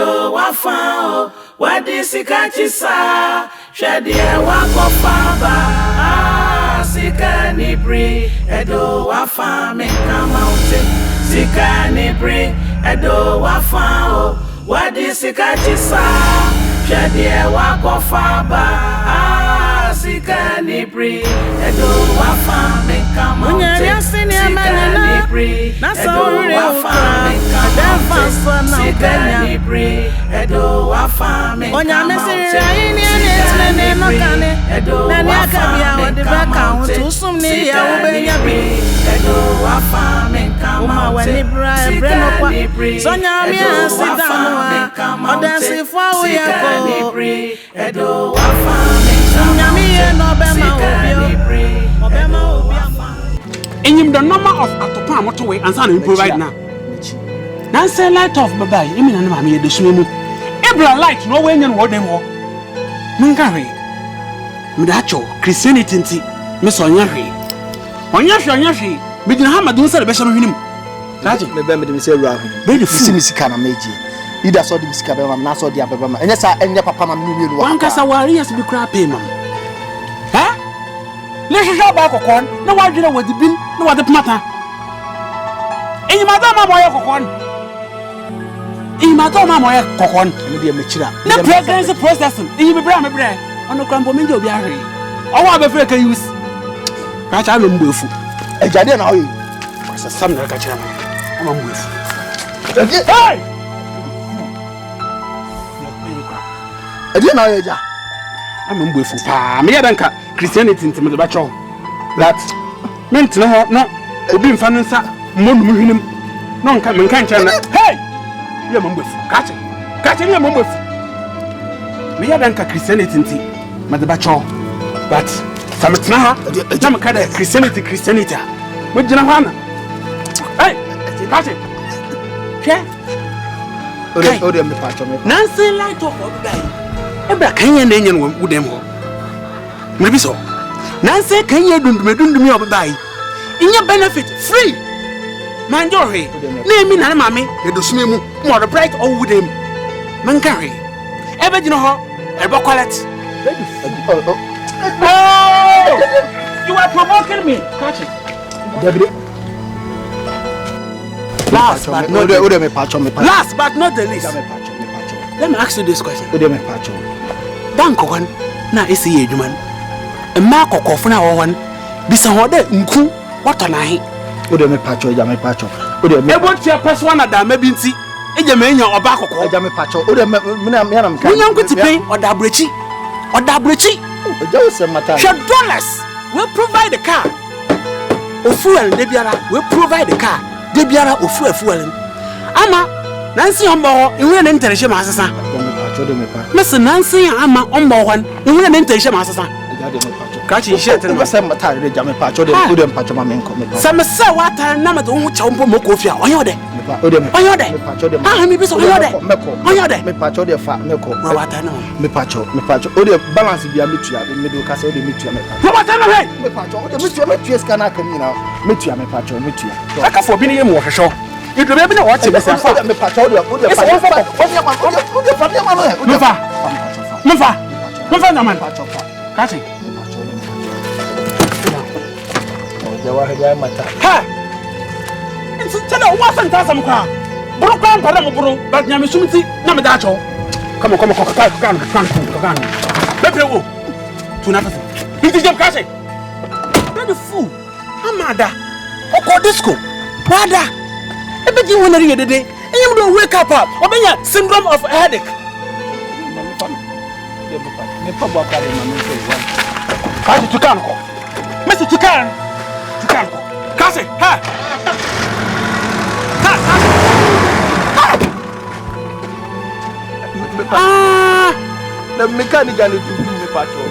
edo wafao wadi sikachisa shedie wako faba sika anibere edo wafa meka mountain sika anibere edo wafao wadi sikachisa shedie wako faba sika anibere edo wafa meka mountain sika anibere edo wafa meka mountain sika anibere edo wafa meka mountain sika anibere edo wafa meka mountain sika anibere edo wafa meka mountain sika anibere edo wafa meka mountain sika anibere edo wafa in the number of atopa motorway and son improve right now. Now say light off bye. You mean I'm here the swim. Ebra light no way in what them war. Mangari. Midacho Christianity Miss Onyafi. Onyafi. We didn't have a do celebration of him. That's it. Maybe we say Rav. Very see SIKA ANIBRE. Either saw the SIKA ANIBRE, not saw the ADOM. And yes, I end up a papa million. One Casawari has to be crap payment. Huh? Let's show back a corn. No one did what the bill, no what the matter. In Madame Moya Cocon. In Madame Moya Cocon, and the Michira. The president's processing. In the Bram bread on the crumble window. I want to break a use. Catch I'm with you. A Jadian, how you? What's a summer catcher? I'm with you. Hey! I didn't know. I'm with you. Me adanka Christianity into the bacho. That meant no be fansa mon muhinim. No can chana. Hey! You mum with catch me mum with. Me adanka Christianity into the bacho. But Samatna, Namakada Christianity. With Janahana. Hey! Catch it. Okay? Nancy light of what day. Ebra kanya nenye no wudem ho maybe so Nancy kanya dundum me obai inya benefit free manjohe na emi na mama e do sume mu mo the bright all wudem mankari ebe gino ho ebe quality you are provoking me catch it last but not the least let me ask you this question Danko one na esi edwuman emma kokofo na won bisa ho de nku wotona ode me pacho ode me ebo tia person na da ma bi nti eje ma enya oba kokko eja me pacho ode me na mka nya nku tipen oda abrechi eja wo se mata $1 we provide the car ofuel de biara we provide the car de biara ofuel ama Nancy ombo iwe na ntereshe ma asesa Listen, Nancy, I'm on one. You will maintain my son. Catching shit and some time, the Jammy Patch or the Udem Patchamamen. Some say what I number to Chompo Mokofia on your day. On your day. How many people on your day? On your day. Me patch or the fat milk. What I know. Me patch. Oh, the balance be a mitria, the middle castle, the mitria. What I know. Me patch or the mitria can I come in now. Mitria, me patch or mitria. I can forbid him water show. You do not watch it. Me patch or the Move no man. Catch it. Ha! It's tell you what and some car. Broken Paramobro, but Yamisumiti, Namadacho. Come on, can. Let me go. To nothing. It is your catch it. Let the fool. Amada. Oko disco. Wada. Everything when I read the day. And you don't wake up. Obenya syndrome of a headache. Catch to Kanko. Mr. Tukan. Catch it. Ha! The mechanic and the patrol.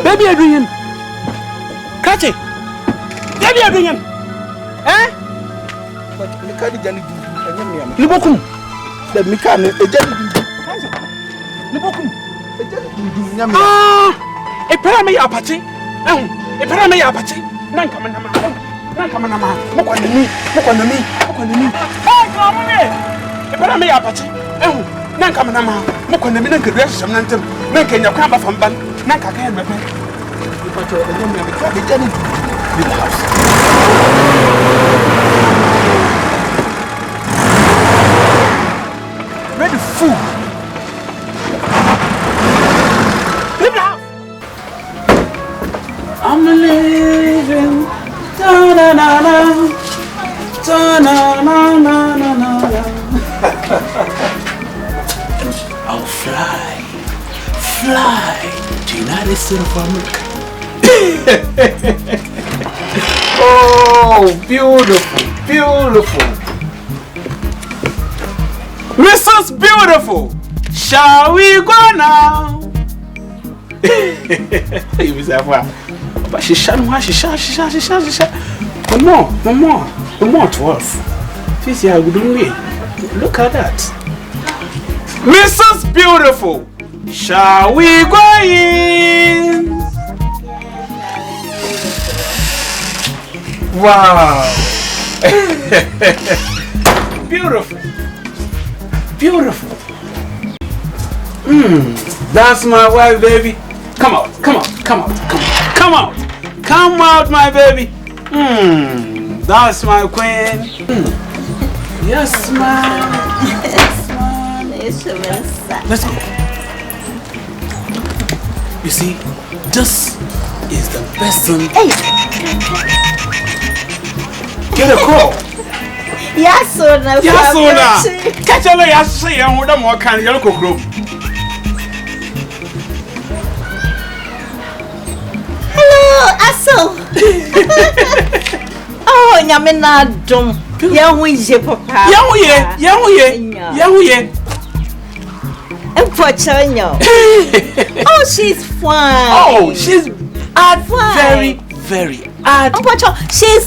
Baby, I bring him. Catch it. Baby, I bring him. Eh? But mechanic and the Libokum. The mechanic, a jelly. Libokum. A pyramid apache. A pyramid apache. Nankamana. Look on me. Hey, come on. A pyramid apache. nanka manama mo kwana mi nanka dua hyem nantem nanka nya kwa ba famban nanka ka me pe but I don't know the journey to the house ready food leave the house I'm leaving da na na na da na na na na na I'll fly to United States of America. Oh, beautiful. Mrs. Beautiful, shall we go now? You say what? But she shall. More 12. This year we don't wait. Look at that. Mrs. Beautiful, shall we go in? Wow. Beautiful. That's my wife, baby. Come out, my baby. That's my queen. Yes, ma'am. Let's go. You see, this is the best thing. Hey. Get a call. Yasuna. Catch a lay, I say, I'm with a more kind of yellow group. Hello, Aso. Oh, Yamina Dom. Young Winje, Papa. Young ye. And Pochonio. Oh, she's fine. Oh, she's very she's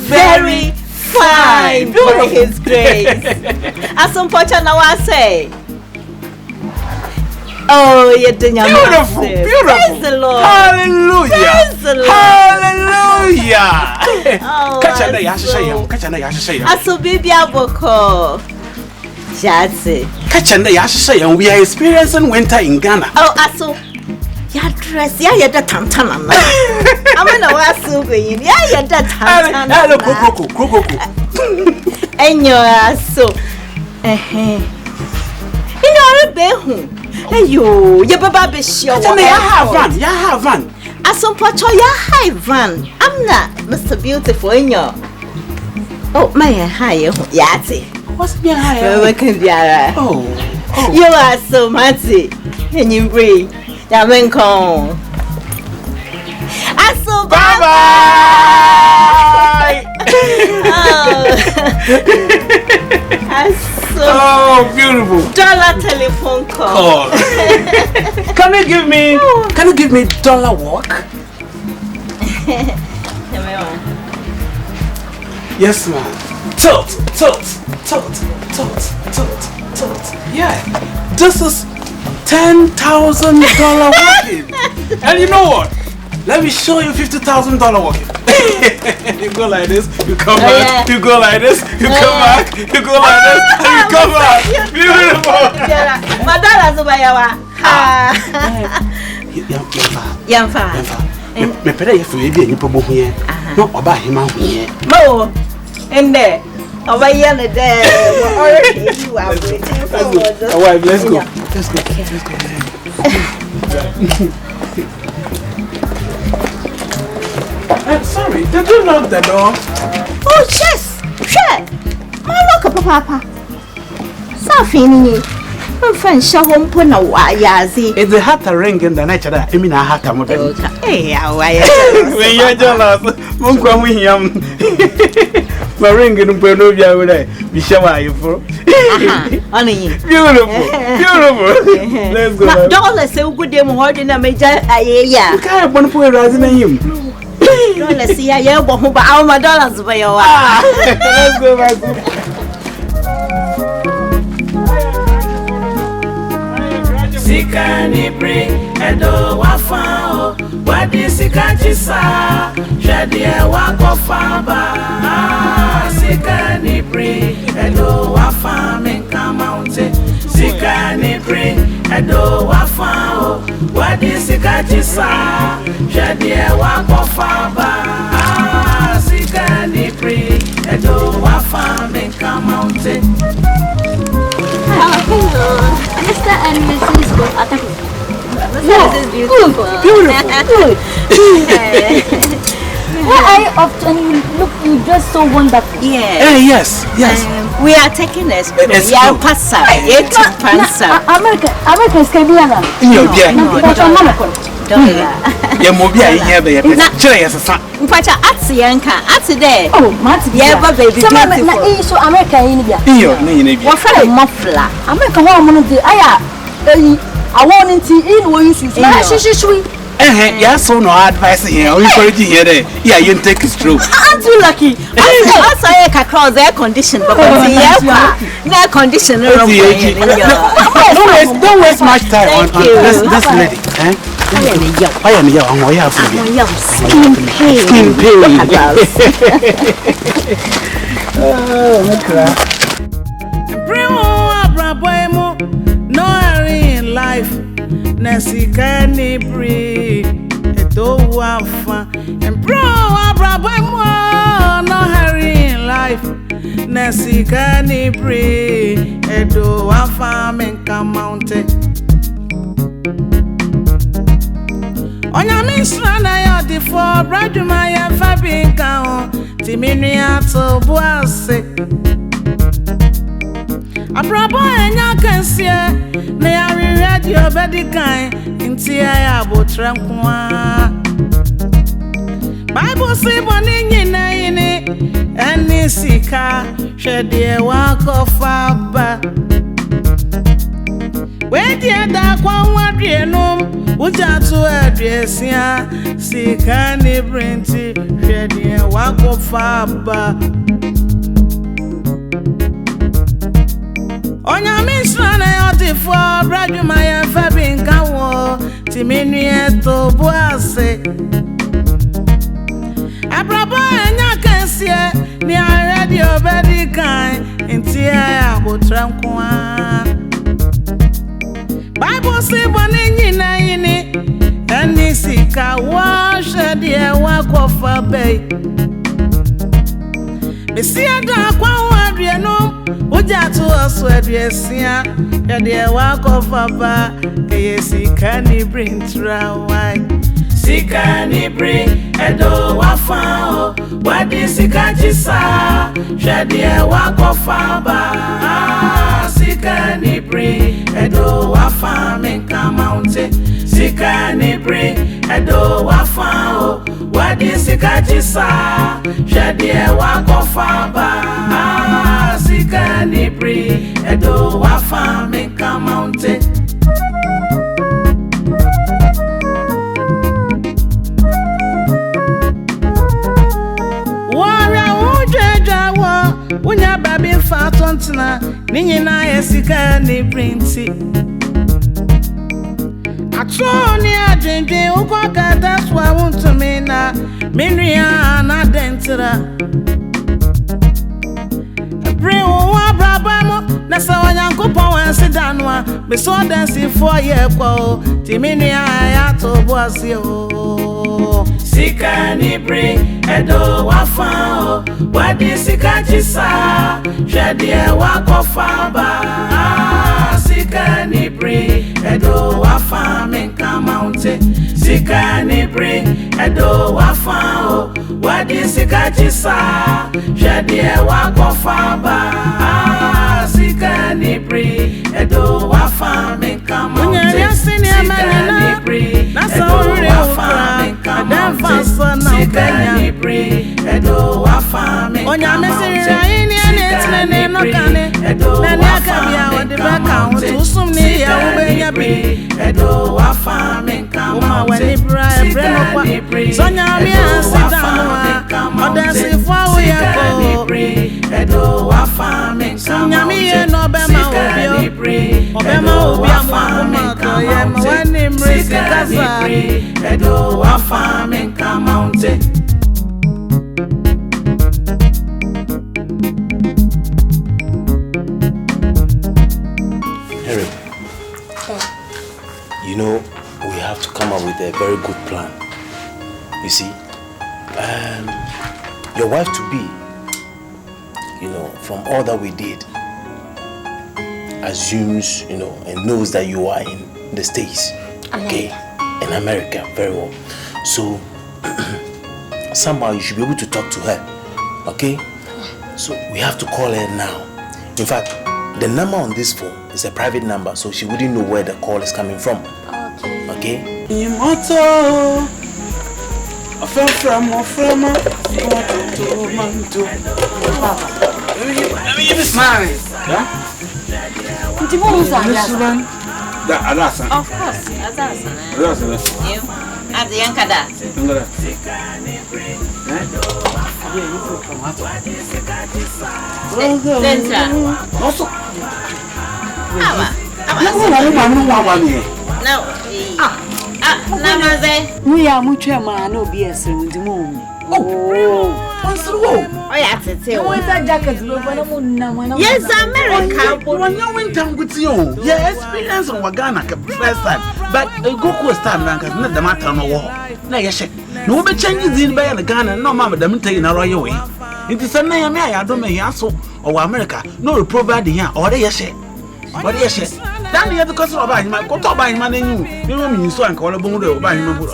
very fine. By His grace. As some Pocha now I say. Oh, you're doing beautiful. Praise the Lord. Hallelujah. Praise the Lord. Hallelujah. Oh, catch a lay, Aso baby aboko. Jazzy. Catch a lay, and we are experiencing winter in Ghana. Oh, Aso. Ya dress, ya the tantana. I'm in a wasu being. Ya the tantana. Coco. And your Aso. In your behu. Hey, you baba be sure. Ya have van. Aso Pocho, ya high van. I'm not Mr. Beautiful in your. Oh, my high, Yati. What's your high? Oh. You are so matty. And you breathe. Yamenko. Aso Bye. Oh, beautiful. Dollar telephone call. Can you give me dollar walk? Yes, ma'am. Tilt. Yeah. This is $10,000 walking. And you know what? Let me show you $50,000 walking. You go like this, you come back, you go like this, you come back, you go like this, and you come back. Beautiful. Madala's over here. Me pere ye for ebi enyi pobo here. No oba hima here. Mo in there. Over here in there. You are waiting. All right, let's go. I'm sorry, did you lock the door? Oh, yes. Sure. My look, Papa. Safini. My friend Shawon Puna Wayazi. It's the hat ring in the nature that I mean, I had to model. Hey, when you're jealous, Monk, we yam. My ring in Penovia would I be shower for? Beautiful. Let's go. Dollars so good, them holding a major. Yeah, you can't one for rising him. Let's see, I have my dollars by your. Let's go. Sika anibre edo wafao wadi sika chisa shadie wako faba Sika anibre edo wafa menka mountain Anibri, Edo Wafao, Wadi Sika Jisa, Shadie Wakofaba, Sika Anibri, Edo Wafam in Mountain. Hello, Mr. and Mrs. Ataku. This is beautiful. Good. Why are you often you dress so wonderful? Yeah. Yes. We are taking this. Yeah, passa. America is Canadian. Yeah, mobile here, baby. Yes, Mpacha ati yanka ati there. Oh, Mati. Yeah, baby. So America in India. What for muffler? America wa mo de aya I want to in what you see. yeah, so no advice here. Only for you here. Yeah, you take it through. Aren't you lucky? I saw a cross air condition, but air condition. Don't waste much time on this lady. I am skin pain. Oh, no hurry in life. Sika Anibre, Edo Wafa, and bro, no hurry in life. Sika Anibre, Edo Wafa, Menka Mountain. On your mission, I had the four brother, my Fabinka, Timinia to Boise. A proper and you can see, may I read your body kind into a boat trankwa. Bible say one in it, and Sika shed the walk of Faba. Where the other one would you to address ya? Sika Anibre, shed the walk of Faba. On your mission, I ought to for brother my Fabinka war, Timinia to Boise. A proper and you can see near radio very kind in Tia Botramqua. Bible say one in it, and Sika wash a dear walk of a bay. Messiah Quadriano. Oja to us where yes, yeah, the walk of a bar, Sika Anibre trawai. Sika Anibre, Edo Wafao, Wadi Sika Jisa, Shadia walk of a bar, Sika Anibre, Edo Wafam in Mountain. Sika Anibre, Edo Wafao, Wadi Sika Jisa, Shadia walk of a bar. Sika Anibre, Edo Wafam in Mountain. Warrior, Ujawa, Unya Baby Fatontana, Nina Sika Anibre. Atonia Jinji, Ukoka, that's why I want to mean that Minia and Adentira. Bring one brabamo, that's how I go and sit down. Be so dancing for year, Timinia, I to Boisio. Sika Anibre, Edo Wafao, Wadi Sika Jisa, Shadia Wakofaba, Sika Anibre, Edo Wafam in Mountain. Sika Anibre, Edo Wafao, Wadi Sika Jisa, Shadia Wakofaba, Sika Anibre, Edo Wafam in Mountain. Sika Anibre, Edo Wafam in Mountain. Sika Anibre, Edo Wafam in Mountain. Sika Anibre, Edo Wafam in Mountain. Sika Anibre, Edo Wafam in Mountain. Sika Anibre, Edo Edo Wafam in Mountain. Sika Anibre, Edo Wafam in Mountain. Sika Anibre, Edo Wafam in Mountain. we have to come up with a very good plan. You see, your wife to be, from all that we did, assumes, and knows that you are in the States. Okay? In America, very well. So, somehow you should be able to talk to her. Okay? So, we have to call her now. In fact, the number on this phone is a private number, so she wouldn't know where the call is coming from. Okay? Of course, Adasa. You? At the Yankada. We are much a man, no BS in the moon. Oh, yeah, jacket. Yes, America. When you went down with you, yeah, experience on Wagana first time, but a Goku stand rank is not the matter no war. No, yes, no be changes in by the Ghana, no mamma, the mountain a royal way. It is a name I don't make so or America, no provide here or the yes. But yes, then you have the cost of buying my go to buy money. You mean so and call a bone or buy him.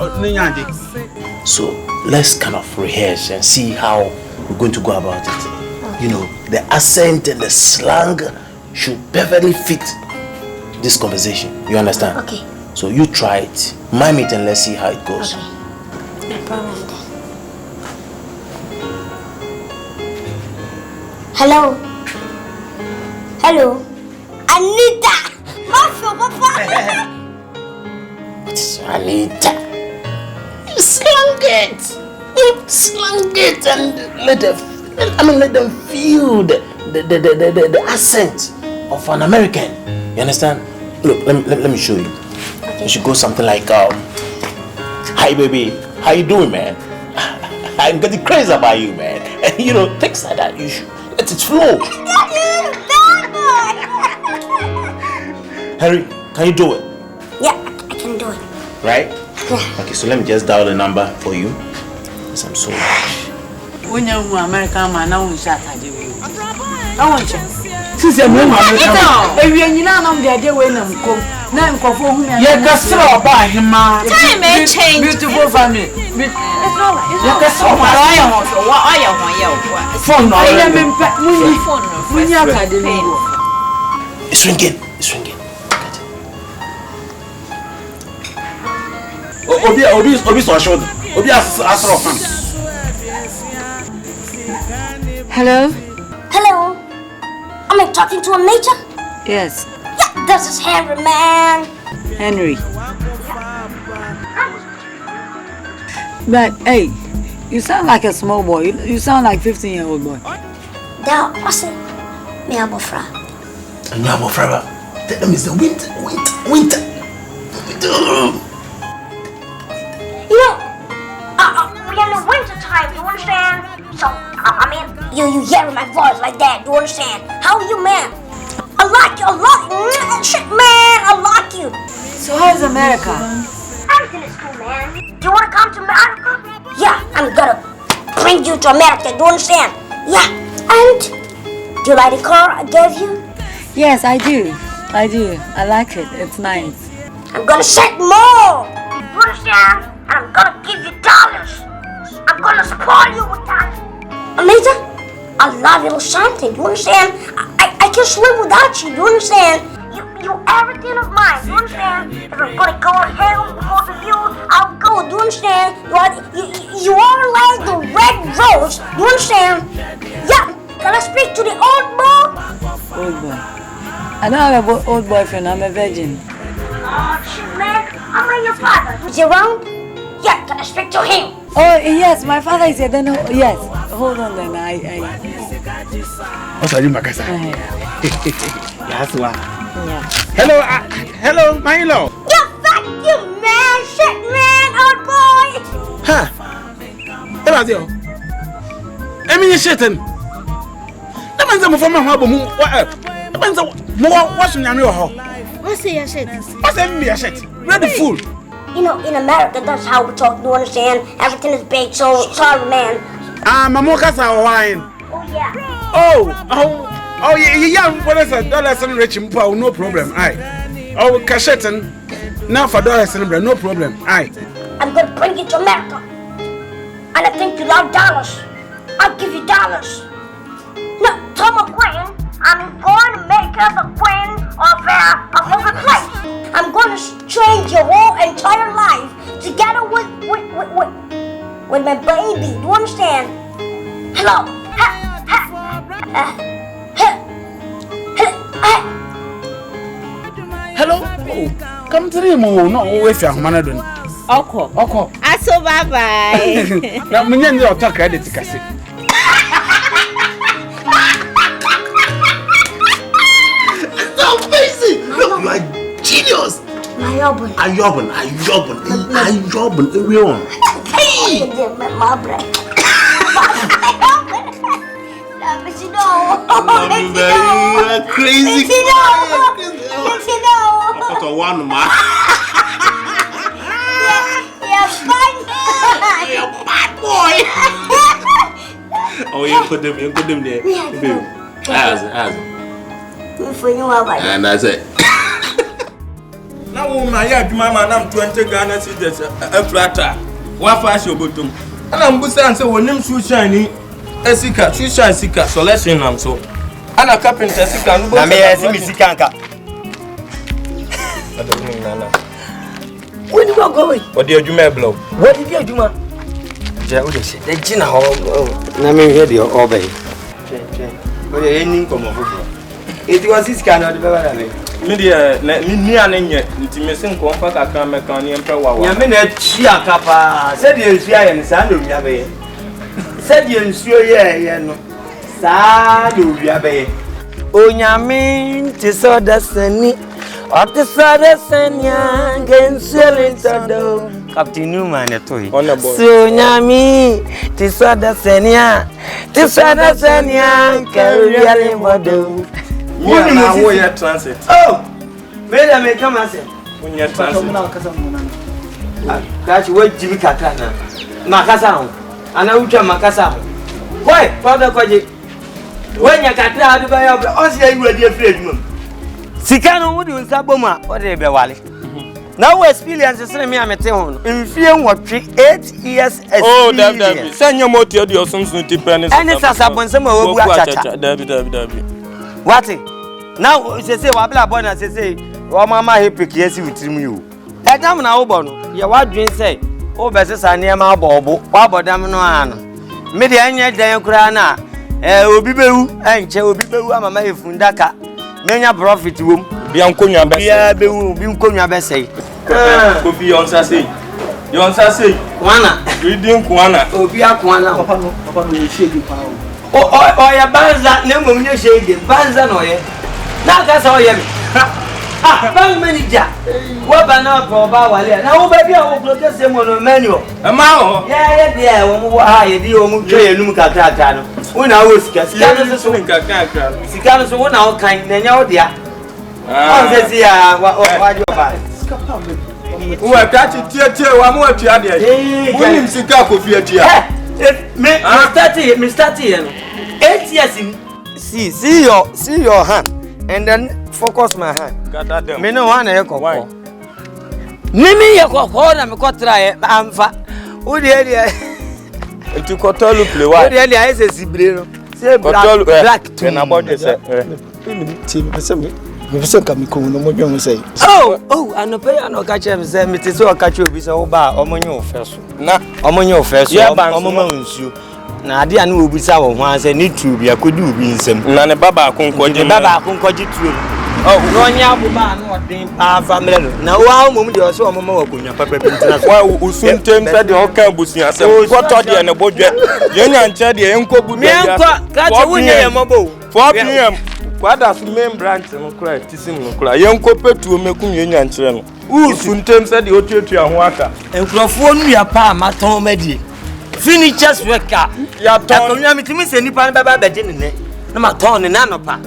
So let's kind of rehearse and see how we're going to go about it. The accent and the slang should perfectly fit this conversation. You understand? Okay. So you try it, mime it, and let's see how it goes. Okay. No problem. Hello. Hello. Anita. What is Anita? You slang it. You slang it and let them feel the accent of an American. You understand? Look, let me show you. Okay. You should go something like, hi baby, how you doing, man? I'm getting crazy about you, man. And things like that. You should let it flow. Harry, can you do it? Yeah, I can do it. Right? Yeah. Okay, so let me just dial the number for you. Yes, I'm so much. When you're American man, I won't shut at you. I want you. Since I'm if you know the idea when I'm come, now I'm conforming. Yeah, that's all about him, man. Time may change. Beautiful family. It's not like Yeah, that's all about It's ringing. It's ringing. Obi so shoulder. Obi asro fan. Hello? Hello. Am I talking to a major? Yes, Yeah, this is Henry, man. Henry. But hey, you sound like a small boy. You sound like 15-year-old boy. Now, what's it? Me abofra. And you have a forever. Tell them it's the winter. You know, we're in the winter time, you understand? So, I mean, you hearing my voice like that, you understand? How are you, man? I like you a lot. Shit, man, I like you. So how's America? Everything is cool, man. Do you want to come to America? Yeah, I'm gonna bring you to America, do you understand? Yeah, and do you like the car I gave you? Yes, I do. I like it. It's nice. I'm gonna set more. You understand? And I'm gonna give you dollars. I'm gonna spoil you with that. Amita, I love you, something. You understand? I can't live without you. You understand? You everything of mine. You understand? If I'm gonna go to hell because of you, I'll go. Do you understand? You are like the red rose. You understand? Yeah. Can I speak to the old boy? Old boy. I don't have an old boyfriend. I'm a virgin. Oh, shit, man. I'm not your father. Is he around? Yeah, can I speak to him? Oh, yes, my father is here. Then, yes. Hold on then. What's your Makasa? Yes, what? Yeah. Hello, my in-law. Yeah, fuck you, man. Shit, man, old boy. Huh? What's your? Shitting. That means I'm from my home. What? That means what's in your home? What's your shit? What's me a shit? Ready fool. You know, in America, that's how we talk. You understand? Everything is baked, so sorry, man. My mochas are wine. Oh yeah. Oh, yeah. What is a $1 and rich in power? No problem. Aye. Oh, cachetton. Now for $1 and no problem. Aye. I'm gonna bring you to America, and I think you love dollars. I'll give you dollars. Now, Tom McQueen, I'm going to make us a queen of a place. I'm going to change your whole entire life together with my baby. Do you understand? Hello. Hello. Oh, come to him. Oh, no, if you're managing. Oko. Aso bye bye. Now, me and you talk credit to Cassie. So amazing! Look, you are genius! Ayobun. Everyone. Hey! My bread. You are crazy. You One man. You're fine. You're a bad boy. Oh, you put them there. As. And that's it. Now, my man, I'm 20 Ghana citizens, a flatter. What fast your bottom? And I'm Busan, so when him shiny, a SIKA, so let's in them so. And a carpenter SIKA, I may see me SIKA. Where do you go? What did you make blow? What did you do, man? The Gina home. I mean, here you obey. What ending come over? It was this kind of development. Media, me and intimacy, compact, I can't make on the emperor. Yamin, Chia Kappa said you and Sandu Yabe. Said you and Suya, no. Sandu Yabe. Oh, Yamin, tis all destiny. Up the Sadison young and selling Sado. Captain Newman, a toy. So, Yami, tis all the Senia. Tis all the Senia, carry model. When you transit. Oh, Madam, may come and say, when you transit. Catch what Jimmy Catana. Macassan. And I will tell Macassan. Why, Father Quaji? When you can't have the buy of the Ossia, you will be afraid. Sikano would you Saboma or the Bewali. Now, experience is me. I'm at home. In fear, what 8 years. Oh, David, send your motor, your sons, no dependence. And it's a sabon some of David. What? Now, she say, Wabla Bona say, oh, Mamma, he pick yes with you. At them now, Bon, your what dream say, oh, Besses are near my bobo, Baba Damano. Mediania Diagrana, Obibu, and Cheobibu, Mamma Fundaka. Many profit room, Bianconia Beau, Bianconia Bessay. Could be on Sassy. You on Sassy, Juana, reading Juana, Obia Juana, upon the shady power. Oh, your banza, no more shady, banza no, now that's all you have. Bank manager, what banana for Bawale? Now, baby, I will protest him on a menu. A mile, yeah, when we hire the Omuka Numka. When I was Scanos, one hour kind, then you're there. Says here, what you buy? Who are catching tear, one more tear. William Sika could be a tear. Mr. 8 years in. See your hand, and then focus my hand. Me no one echo. Nimi yako kona me try am fa. O de area. Nti kotolu play why? O de area is sibrero. Say black to na body say. Oh, I no pay no catch him say me say o catch obi say o ba omonye ofeso. Na omonye ofeso omoma nsu. Na ade anu obi say wo ho say ni tu bi akodu obi nsem. Na ne baba akonkoje tu. Oh, no, ya buba no odin pa family no. Na wa mum de o so omoma wakonya papa bi ntina so. Wa usuntem pe de o ka busia asem. Kwoto de ne bodwe. Ye nya nche de enkobu de ya. Enko ka che wunya ye mobo. 4 pm. Kwada su main branch no kra tisim no kra. Ye enko petu mekum ye nya nche no. Usuntem se de o tuatua ho aka. Enkrofo nu ya pa maton madi. Finishers worker. Ya ton. Akonya mitimi se nipa na baba beje ne. na ma ton ne nanopa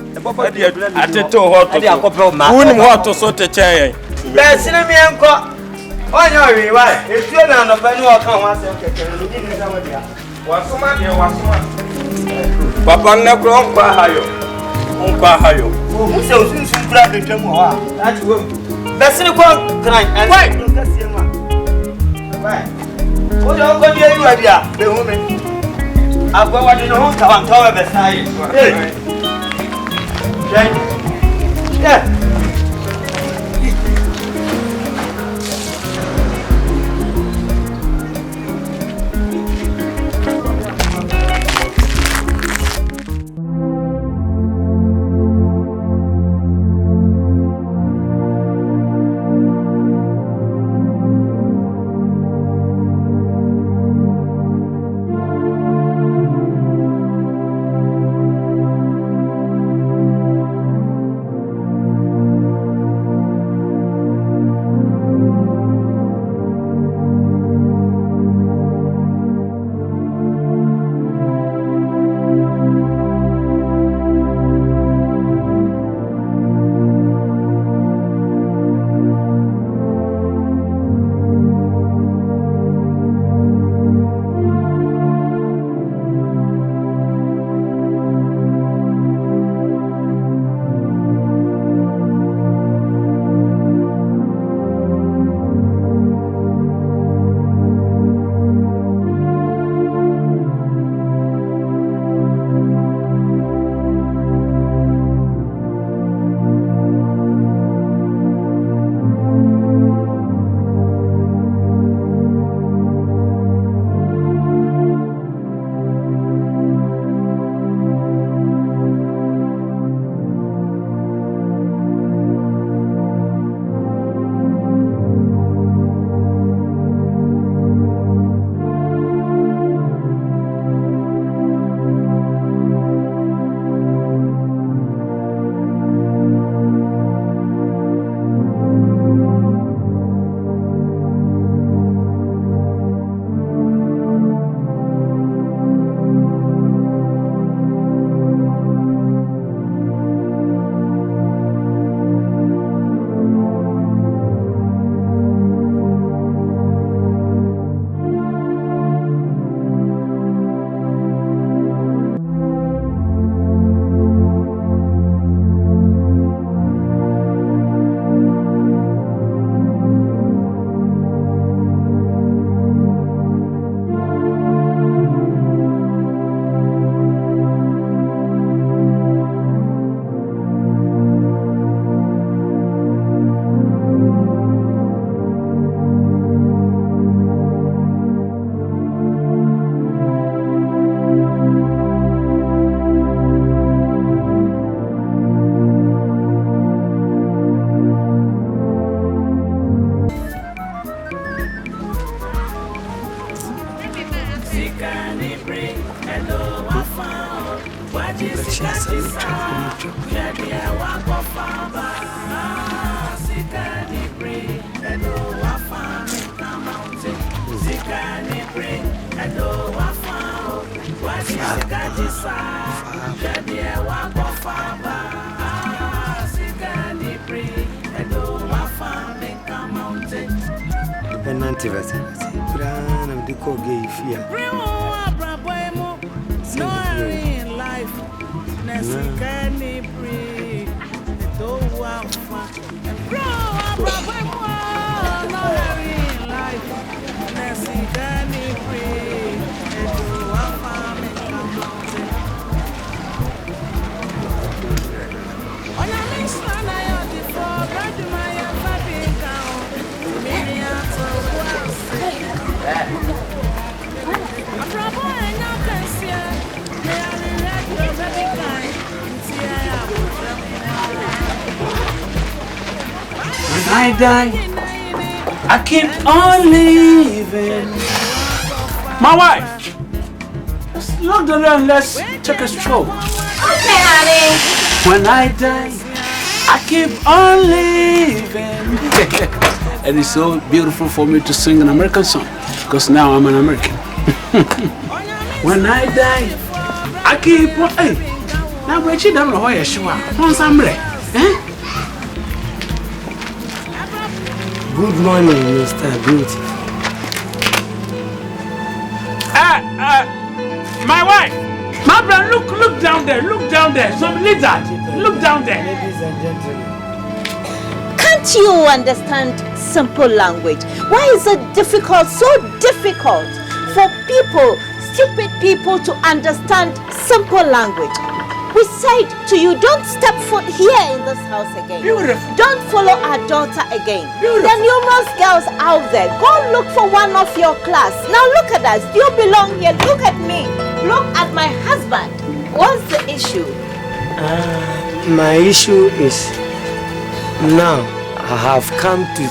ateto hot ade akopɛ ma woni hot so te kyɛn bɛ sine mi enko onye owi wa etuo na nanopa ni o kan ho asɛm kɛkɛ no ni ni sawo dia wasoma de wasoma papa nne kro nkwa hayo o se o sun kura de twam ho a ati wo bɛ sine ko kran and why no kasie ma why o de o ko di eyi wa dia be hu me agwa wa de no ho ka wa ntawa bɛ sai yeah I die, I keep on living. My wife, let's lock the door and let's take a stroll. Okay, honey. When I die, I keep on living. And it's so beautiful for me to sing an American song, because now I'm an American. When I die, I keep on. Hey, Now we don't know why you are. Good morning, Mr. Beauty. My wife! My brother, look down there, Some lizard, look down there. Ladies and gentlemen. Can't you understand simple language? Why is it difficult, so difficult for people, stupid people to understand simple language? We said to you, don't step foot here in this house again. Beautiful. Don't follow our daughter again. Beautiful. There are numerous girls out there. Go look for one of your class. Now look at us. You belong here. Look at me. Look at my husband. What's the issue? My issue is now I have come to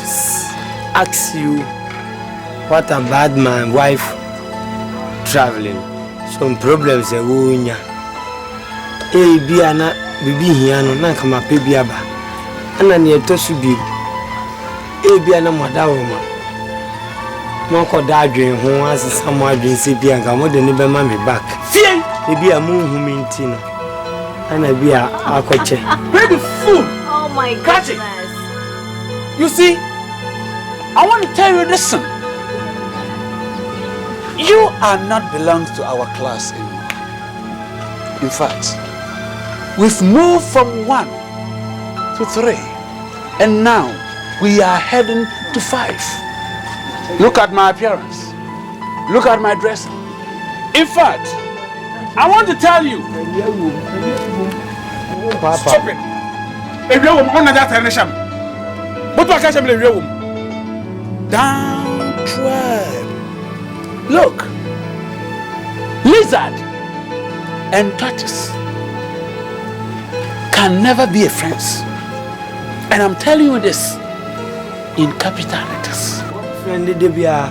ask you what about my wife traveling. Some problems are going on. Biana bibi hiano na kama pe biaba ana ne to su bi biana modawo ma mo ko da adwen ho asesa mo adwen se bia ga mo de ne be ma me back fie bia mo hu mi ntino ana bia akoche Baby fool. Oh my Catch it. goodness. You see, I want to tell you, listen. You are not belongs to our class anymore. In fact, we've moved from 1 to 3, and now we are heading to 5. Look at my appearance. Look at my dress. In fact, I want to tell you. Stop it. If you want that television, but what can I do? Downtrodden. Look, lizard and tortoise can never be a friends. And I'm telling you this in capital letters. friend de bia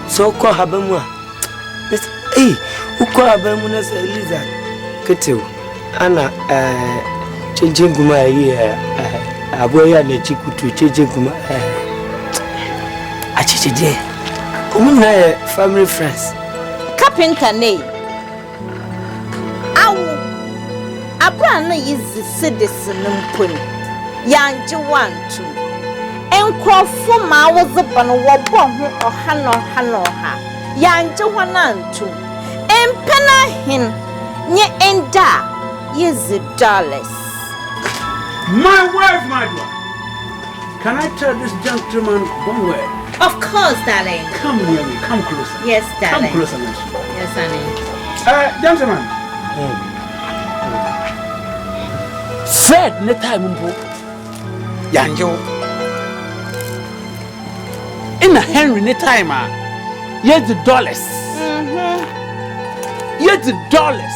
so ko habamwa uko habamu na se lizard ketew ana chejenguma yi aboya na chikutu chejenguma achichije umuna family friends Carpenter ne. Awu. Abra na yizi citizen mponi. Yanje wantu. Enkrofo ma wozoba no wobo ho ohana. Yanje wanantu. Empena hin nye enda yizi dollars. My wife, my daughter. Can I tell this gentleman one word? Of course, darling. Come near me, come closer. Yes, darling. Come closer, Nancy. Yes, honey. Gentlemen. Fred, ne time mpo. Yanjo. In Henry, ne time here's the dollars. Here's the dollars.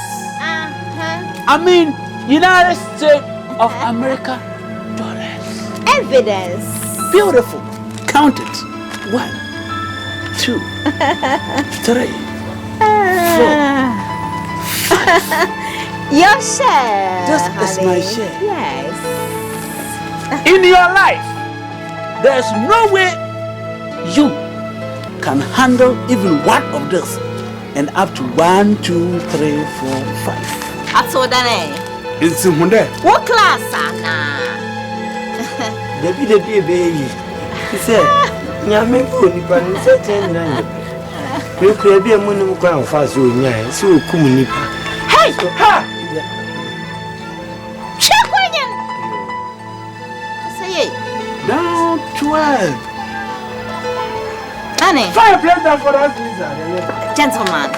I mean, United States of America dollars. Evidence. Beautiful. Count it. 1, 2, 3, 4. Your share. This is honey. my share. Yes. In your life, there's no way you can handle even one of this, and up to 1, 2, 3, 4, 5. I told her. It's in there. What class, Anna? the baby he said nyame ko nipa ni se chen na ni we kura bi amunum kwa amfa so nya se okum nipa Hey! Ha! Chekwenyen! Say Down 12. honey, Fire plate that for us, Lizard. gentleman,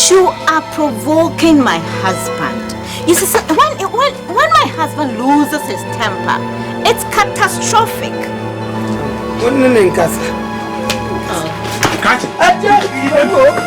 you are provoking my husband. You see, when my husband loses his temper, it's catastrophic. wonne ne nkasa Catch it.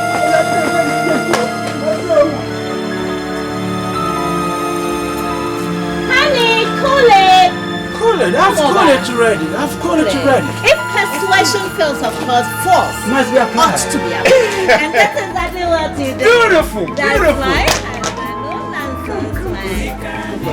Honey, cool it. Cool it. I've called it ready. I've called it ready. If persuasion fails, of course, force Must be applied. ought to be applied. And that's exactly what you do. Beautiful. That's Beautiful. my husband. No nonsense,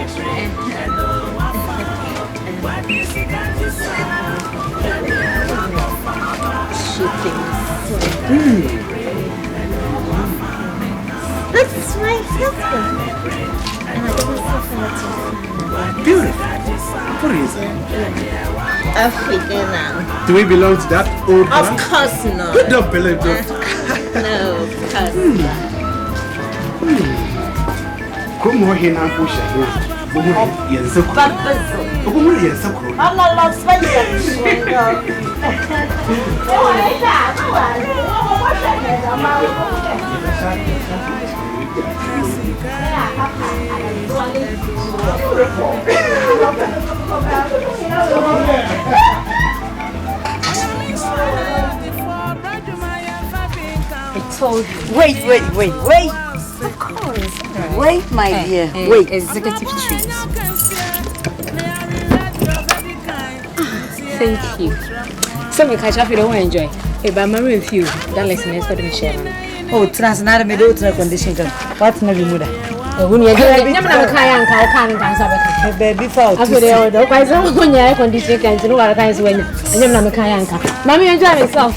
This is my husband. What is it? African. Do we belong to that old Of man? course not. You don't believe that. No, of course not. Come on here now, push it. Yes, so cool. Come on here, so cool. I'm not lost by you. I told you. Wait. Of course. Wait, my dear. Wait. Executive treat. Thank you. So we catch up, you don't enjoy. Hey, but I'm with you. That lesson is for the share. Oh, transnational medical condition. What's my mother? When you're doing it, I'm baby fault. After the order, why is it when you're condition can't know what kinds when you're not a kayanka? Mammy, enjoy yourself.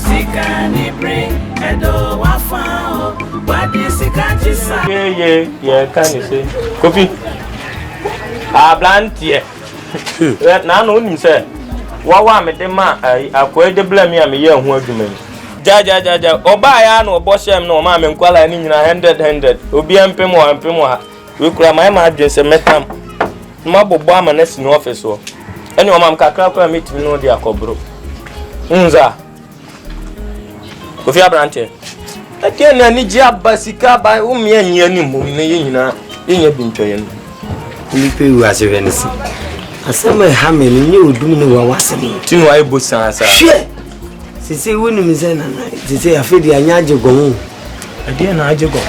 Sika Anibre, Edo Wafao, what is Sika Jisa? Yeah, can you say? Coffee. Blunt, yeah. Now, no one said, what one met the man, I quite the blame me, I'm a young woman. Jaja, Obaya, no Bosham, no mamma, and Kuala, and handed, Obiam Pemo and Pemo. We cry my address and met them. Mabo Bama nest in office. And your mamma Kakaka meet me no dear cobro. Unza. Coffee branch. I can't need job by Sika by whom you and Yenina in your bintrain. You pay was a Venice. I said my hammer and you do know what was it. Two I boots answer. Shit! She say, when you miss an eye, they say, I feel the Anyajo go. I didn't know go.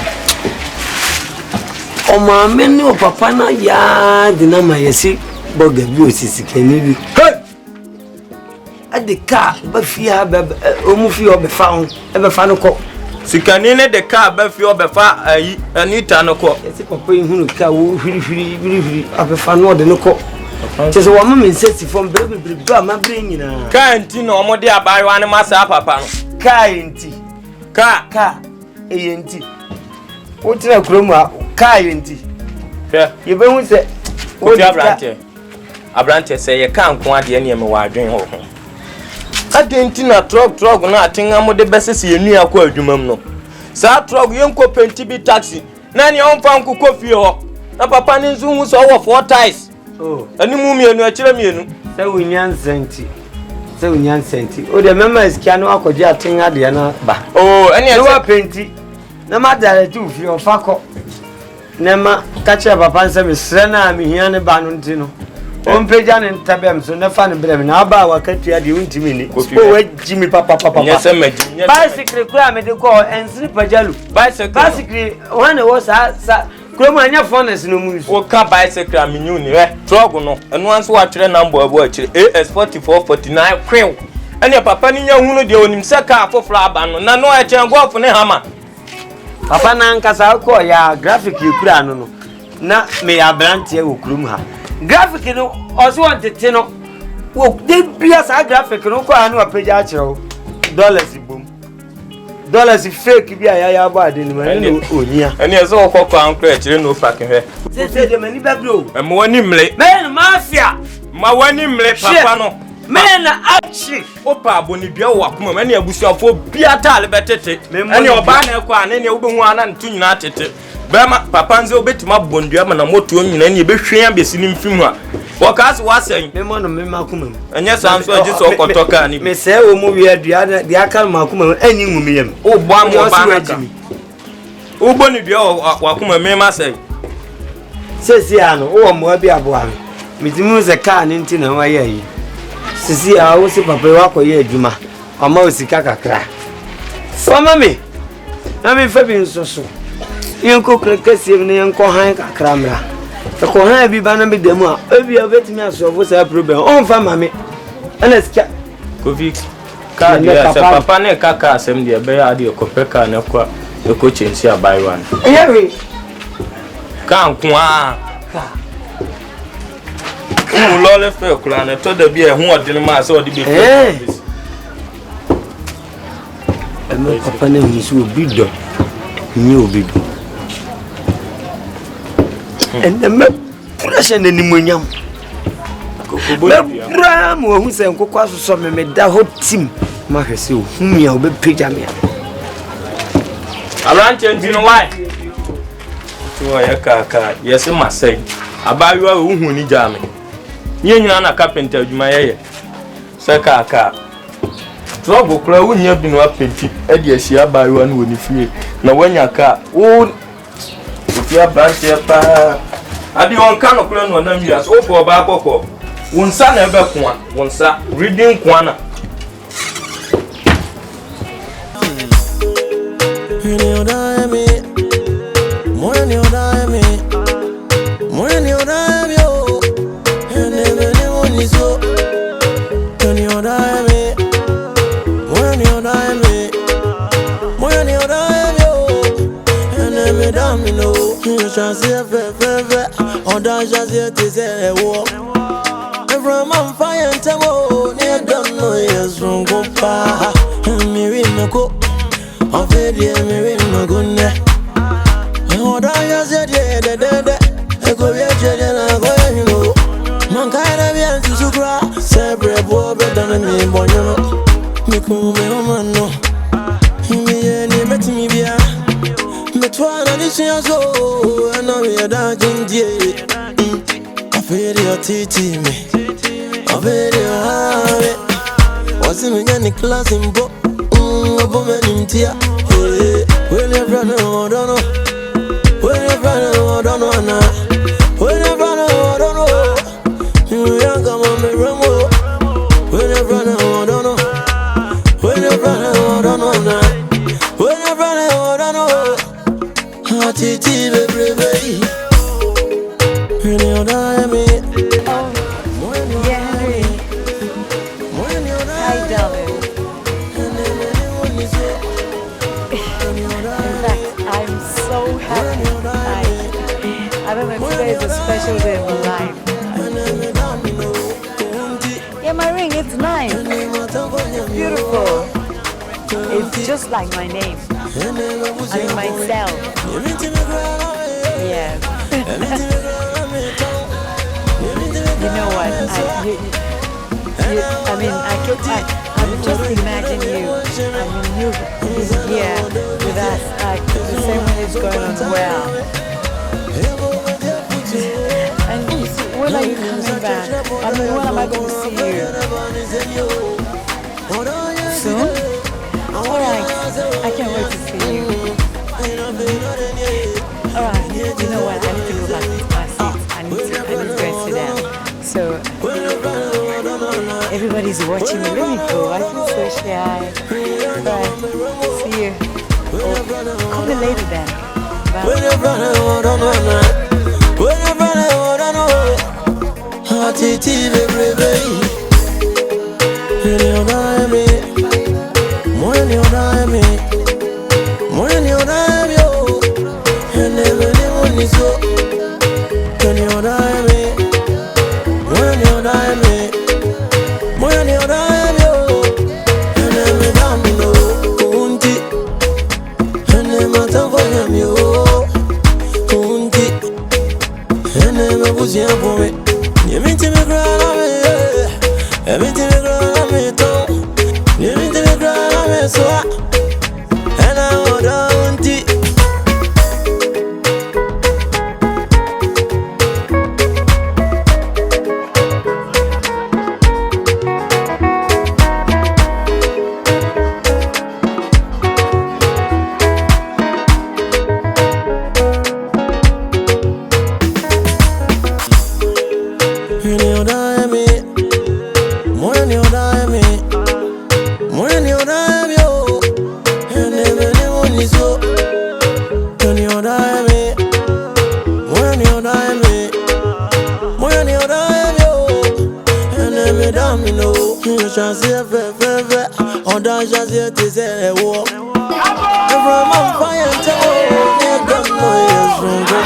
Oh, my men no papa na ya, the number you see, Bogger Busi can you? At the car, but fear, Omufi or be found, ever found a cop. Sikanine the car, but few befa, a new tanoko. It's a papa who can really, I've a fan more than a cop. Just a woman says from baby, my bringing a can't you know more dear by one massa papa? car in tea. Car, A&T. What's a chroma? Car in tea. You better say, what you have ranted? A branch say you can't want the enemy while doing home. I didn't know truck, nothing. I'm the best you near quote you, no. Sa truck, young cop and TB taxi. Nanny on found coffee or a papa in Zoom was over 4 ties. Oh, and the mummy and your children. so we nyan senti. Oh, the member is Kiano Akoja thing at the Anna ba. Oh, and you are plenty. No matter two for your fako. Nema catch up upon some Sena, me here and Banuntino. On Pejan and Tabem, so no fun blame. Now, about what you are doing to me. Oh, Jimmy Papa. Yes, bicycle, cram it to call and sleep a jello. Basically, when it was Cromania furnace no moves. O car bicycle am new ni truck no and once what number of watch AS4449 crew and your papa ni nya hunu de onim saka afofra aba no na no a chen go for ne hama papa na nkasa ko ya graphic yekura no na me ya brantie wo krum ha graphic no oso ontete no wo de bia sa graphic no ko anu apeja a kire dollars bom dollars fake bi ya ba de ni ma ni onia ene eso okoko anko e kire no fake he se de mani babro e mo wani mle men mafia ma wani mle papa no men achi opa aboni bia wo akoma ene abusuafo bia tale betete ene oba na ekọ ane ne obehu ana ntu nyina tete bema papa nze obetima bondua ma na moto nyina ne ebehwe abesi ni mfimu a wakasi wasen me mo no me makuma enye sanso agi so okotoka ni me se wo mu wi adua na dia kan makuma anyi ngumiyem o bo am oba na ka o boni bia wakuma me ma sei sesi ano wo mo abi abo an mitimu se ka ni nti na wa ye yi sisi a wo se papa wa ko ye adwuma ama osika kakra fama me na me fa bi nsoso yenko krekesi ne yenko han kakra mra ko han bi ba na me demu a ebi obetimi aso fo say problem on fa mame Anaska. Kofi. Ka dia papa ne kaka asem dia be ya de kopeka na kwa e ko chensi abai wan. Eyewe. Ka nko lole fe kula na to da bi e hu ode ma se ode be fe. Eme papa ne nsu obi do. Nyi obi do. Ene pressure na ni monyam. Bra mo hu se nkoko asoso me da hot team ma hwese o hu mia obe page me. Abrante ntino why? To ya kaka yes ma say. Abayiwa wo hu ni jame. Nye nyina na carpenter adwuma ye. Se kaka. Trouble kra wo nya bi no apenti e de ahia abayiwa no woni fie. Na wanya ka wo fie Abrante pa. Adi on kan no kra no na wias wo ko ba kokko. Wonsa na ebe kwa wonsa reading kwana From on fire and tamo, near don't know yes from Gopa. Mirino, of Edia, Mirino Gunne. And what I said, I go yet, and I go, you know. Mankind, I have to Sukra, Sabre, Bob, and me, Bono. Miku, Mano. He met me via Metwana, this year so, and now we are dancing, dear. I feel your teaching me. Very hard. Was in any class in book? A woman in tear. When your brother, I don't know. When your brother, I don't know. When your brother, I don't know. You young come on me, Ramo. When your brother, I don't know. When your brother, I don't know. When your brother, I don't know. Hatiti, baby. When you die, me. Today is a special day in my life. Yeah, my ring, it's nice. It's beautiful. It's just like my name. I mean, myself. Yeah. You know what? I would just imagine you. I mean, you here with us. The ceremony is going on well. And when are you coming back? I mean, when am I going to see you? Soon? Alright, I can't wait to see you. Alright, you know what? I need to go back to my seat. I need to go and sit down. So, everybody's watching me. Let me go. I feel so shy. Bye. See you. Oh, call me later then. Bye. When your brother, I don't know. Hatiti, baby. When you die, me. When you die, me. When you die, yo. And never knew so. When you die, me. When you die, me. When you die, yo. And never damn no. Kunti. And never time for him, yo. Was your boy? You mean to me, grandma? Everything me, too. You mean to me, grandma? So, and I would want it. chance fe on da chance te say wo every man fire tell me don't know yes from go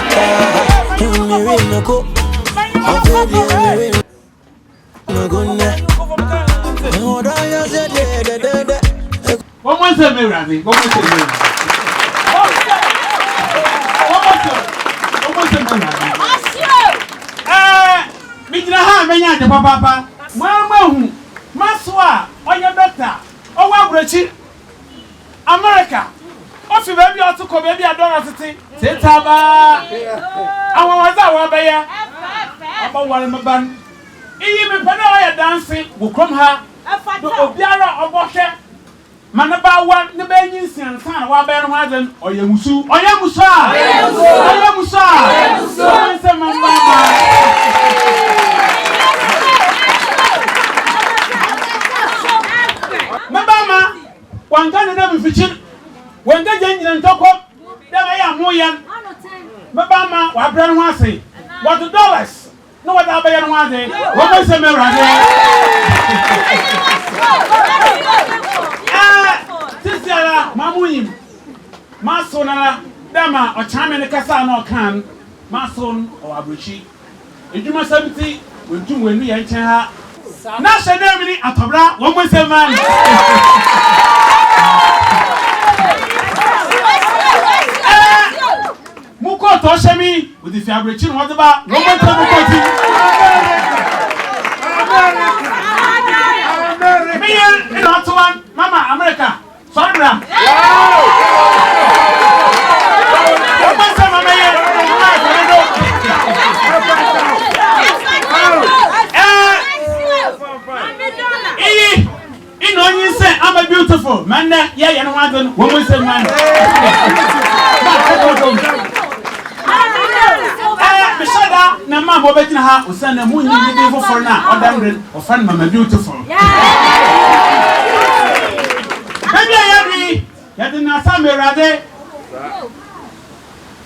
me we no go I feel me no go na on da chance de one more say me Ravi one more say me Mijina ha menya de papa hu maswa onye doctor owa abrochi America ofi baby otuko baby adora tete tetaba awon waza wa beya aba wale maban iyi me pena wa ya dancing wo krom ha do obiara obohwe manaba wa ne ba nyinsian san wa be no haden oyemusu se mamba mabama wangana na mfichin wanga jenjina ntoko dama ya moyan mabama wa bra no ase what dollars no what abaya no ase wo se me rade sisiala mamuyim masonala dama o chame ne kasa na o kan mason o abrochi ejuma sabiti wontum wenu ye nchen ha na shene mi ni atobra wo mo se man muko to shemi with the abrochi no ba wo mo se muko ti me in not one mama America Sandra I'm a beautiful man. Yeah, you know what? Woman say man. Mishada, na mama betina ha usana mu ni beautiful for now. Odamre, ofan mama beautiful. Baby yari, ya dina sa me rade.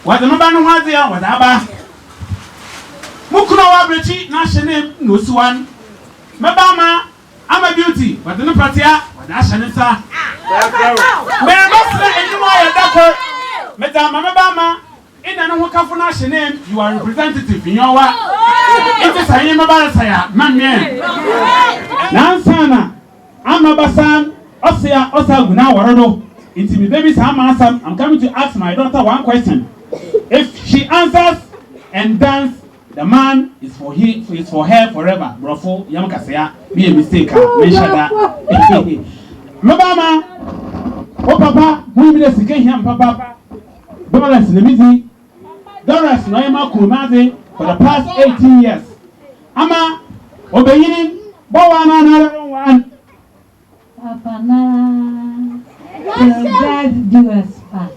Wada maba no hade ya wada aba. Mukuno wa brechi na shene no suwan. Maba ma I'm a beauty, but the Patia, that's an answer. May I not say anymore at Madame Mamma, in an Wakafuna name, you are representative in your work. It is a name about Saya, Mammy. Nansana, I'm a Basan, Osia, Osa, Warado. It's me, baby, I'm coming to ask my daughter one question. If she answers and dance, the man is for her forever. Brofo, Yamakasea, be a mistake. Menshada. Mabama, oh papa, who will see him, papa? Dollars in the busy. Dollars, Noema Kumade for the past 18 years. Ama, obeying, Bowana, another one. Papa, now, God do us part.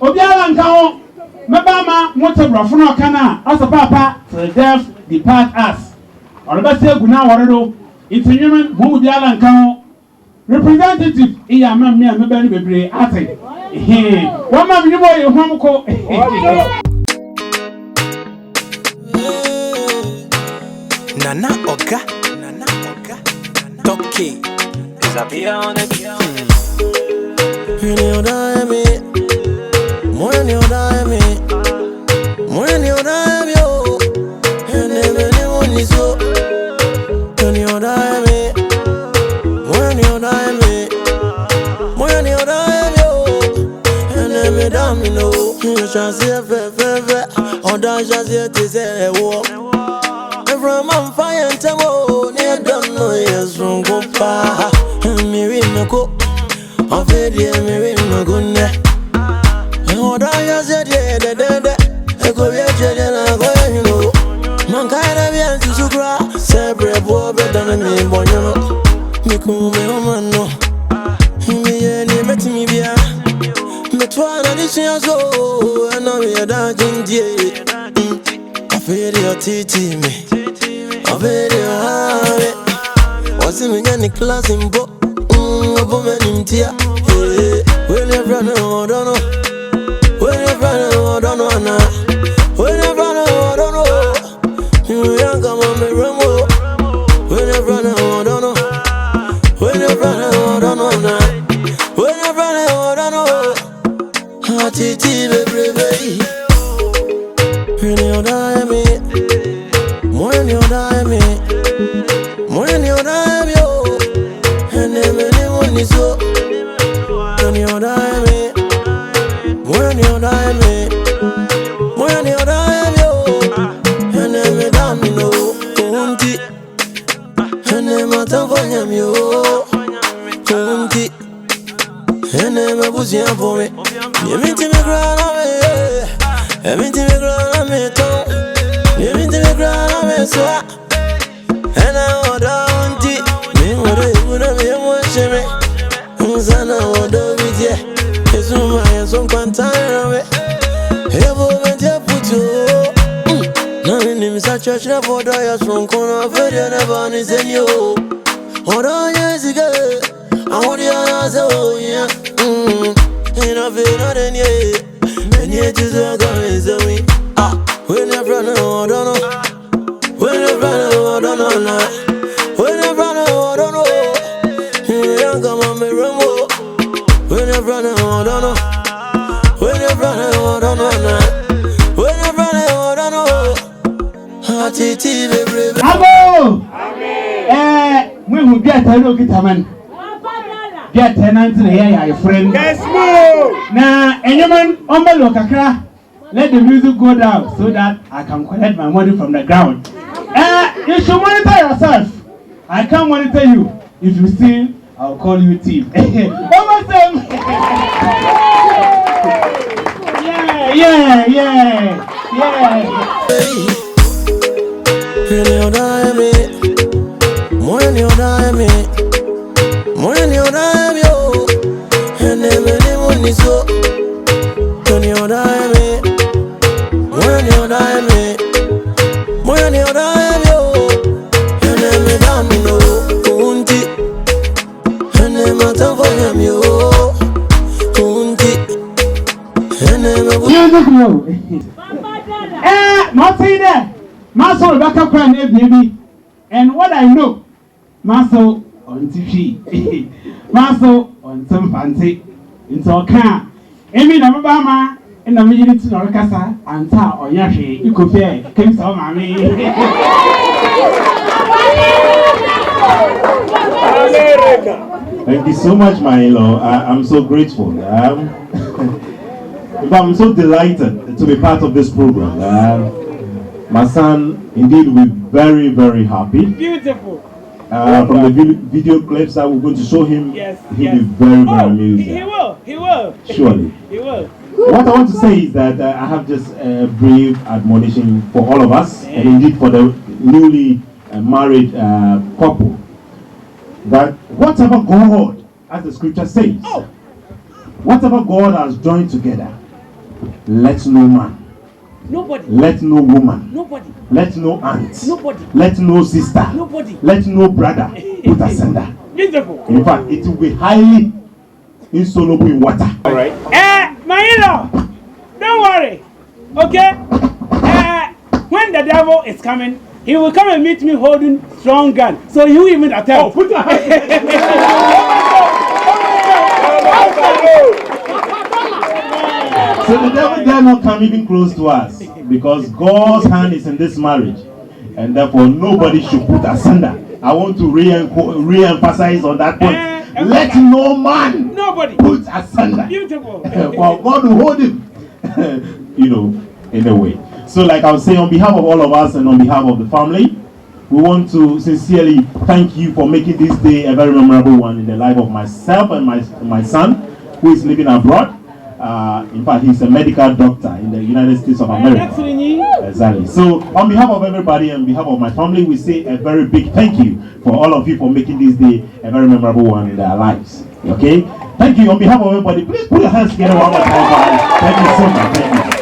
Obiara nkawo mebama motobrafo no kana asa papa till death depart us orobase eguna worero itinyemen mo obiara nkawo representative iya mamme a mebani bebre ate wa ma mnyimo ye hwamko Nana Oga Toki Disappear on it Every man fire and tell near don't know yes from go pa me no go of it me no go ne and what I said de go ye na go you know man kind of bien to sukra sebre bo be than me bonyo me ku me o no me ye ni meti mi bia me twana ni so and no me da jindie afere your titi me afere ave wasi me nyani class imbo obo me nimtia we never know don't know we When you find out, I don't know now. When you find out, I don't know. You young come on me rumble. When you find out, I don't know. When you find out, I don't know now. When you find out, I don't know. TYPEWRITER. When you die me, when you die me, when you die me, oh, and then when you so, when you die me, when you die me, when you die me, oh, and then me damn no, unti, and then my tongue for him, yo, unti, and then my pussy for me, you mean to me ground away. Everything we grow on me tongue, everything we grow on me swat, and I want it. Me what I would have been watching me. Sana what do we do? It's my son quantine of it. Hey, moment you put you. No, in him such a chef for the strong corner of it, and never is in you. What are years ago? I want you to say, oh, yeah. Ain't a bit not in you. And yet you don't go easily. When you're running, I don't know. When you're running, I don't know now. When you're running, I don't know. You don't come on me rumble. When you're running, I don't know. When you're running, I don't know now. When you're running, I don't know. TYPEWRITER. Abo! We will get a look at a man. Get tenant in here, your friend. Yes, move. Now, any man, Kakra, let the music go down so that I can collect my money from the ground. You should monitor yourself. I can't monitor you. If you steal, I'll call you thief. Almost them. Yeah. When you die me, when you die me, when you die me, oh, and then when you so, when you die me, when you die me, when you die me, oh, and then me damn no, unti, and then my tongue for him, yo, unti, and then music not say that. Master Rebecca Kwan, baby. And what I know, Master on TV, Master on some fancy, into a car. Amy Namabama, and I'm meeting to Norcasa, and Ta or Yashi, you could pay, came so, mammy. Thank you so much, my in-law. I'm so grateful. I'm so delighted to be part of this program. My son, indeed, will be very, very happy. Beautiful. From the video clips that we're going to show him, he'll be very, very amused. He will. Surely. He will. What I want to say is that I have just a brief admonition for all of us, and indeed for the newly married couple, that whatever God, as the scripture says, whatever God has joined together, let no man, nobody, let no woman, nobody, let no aunt, nobody, let no sister, nobody, let no brother put asunder. Beautiful. In fact, it will be highly insoluble in water. All right. My in-law, don't worry. Okay. When the devil is coming, he will come and meet me holding strong gun. So you even attempt. Put your So the devil dare not come even close to us, because God's hand is in this marriage, and therefore nobody should put asunder. I want to re-emphasize on that point. Let no man, nobody, put asunder. Beautiful. For God to hold him, in a way. So like I was saying, on behalf of all of us and on behalf of the family, we want to sincerely thank you for making this day a very memorable one in the life of myself and my son, who is living abroad. In fact, he's a medical doctor in the United States of America. Exactly. So, on behalf of everybody and on behalf of my family, we say a very big thank you for all of you for making this day a very memorable one in their lives. Okay? Thank you. On behalf of everybody, please put your hands together one more time. Thank you so much. Thank you.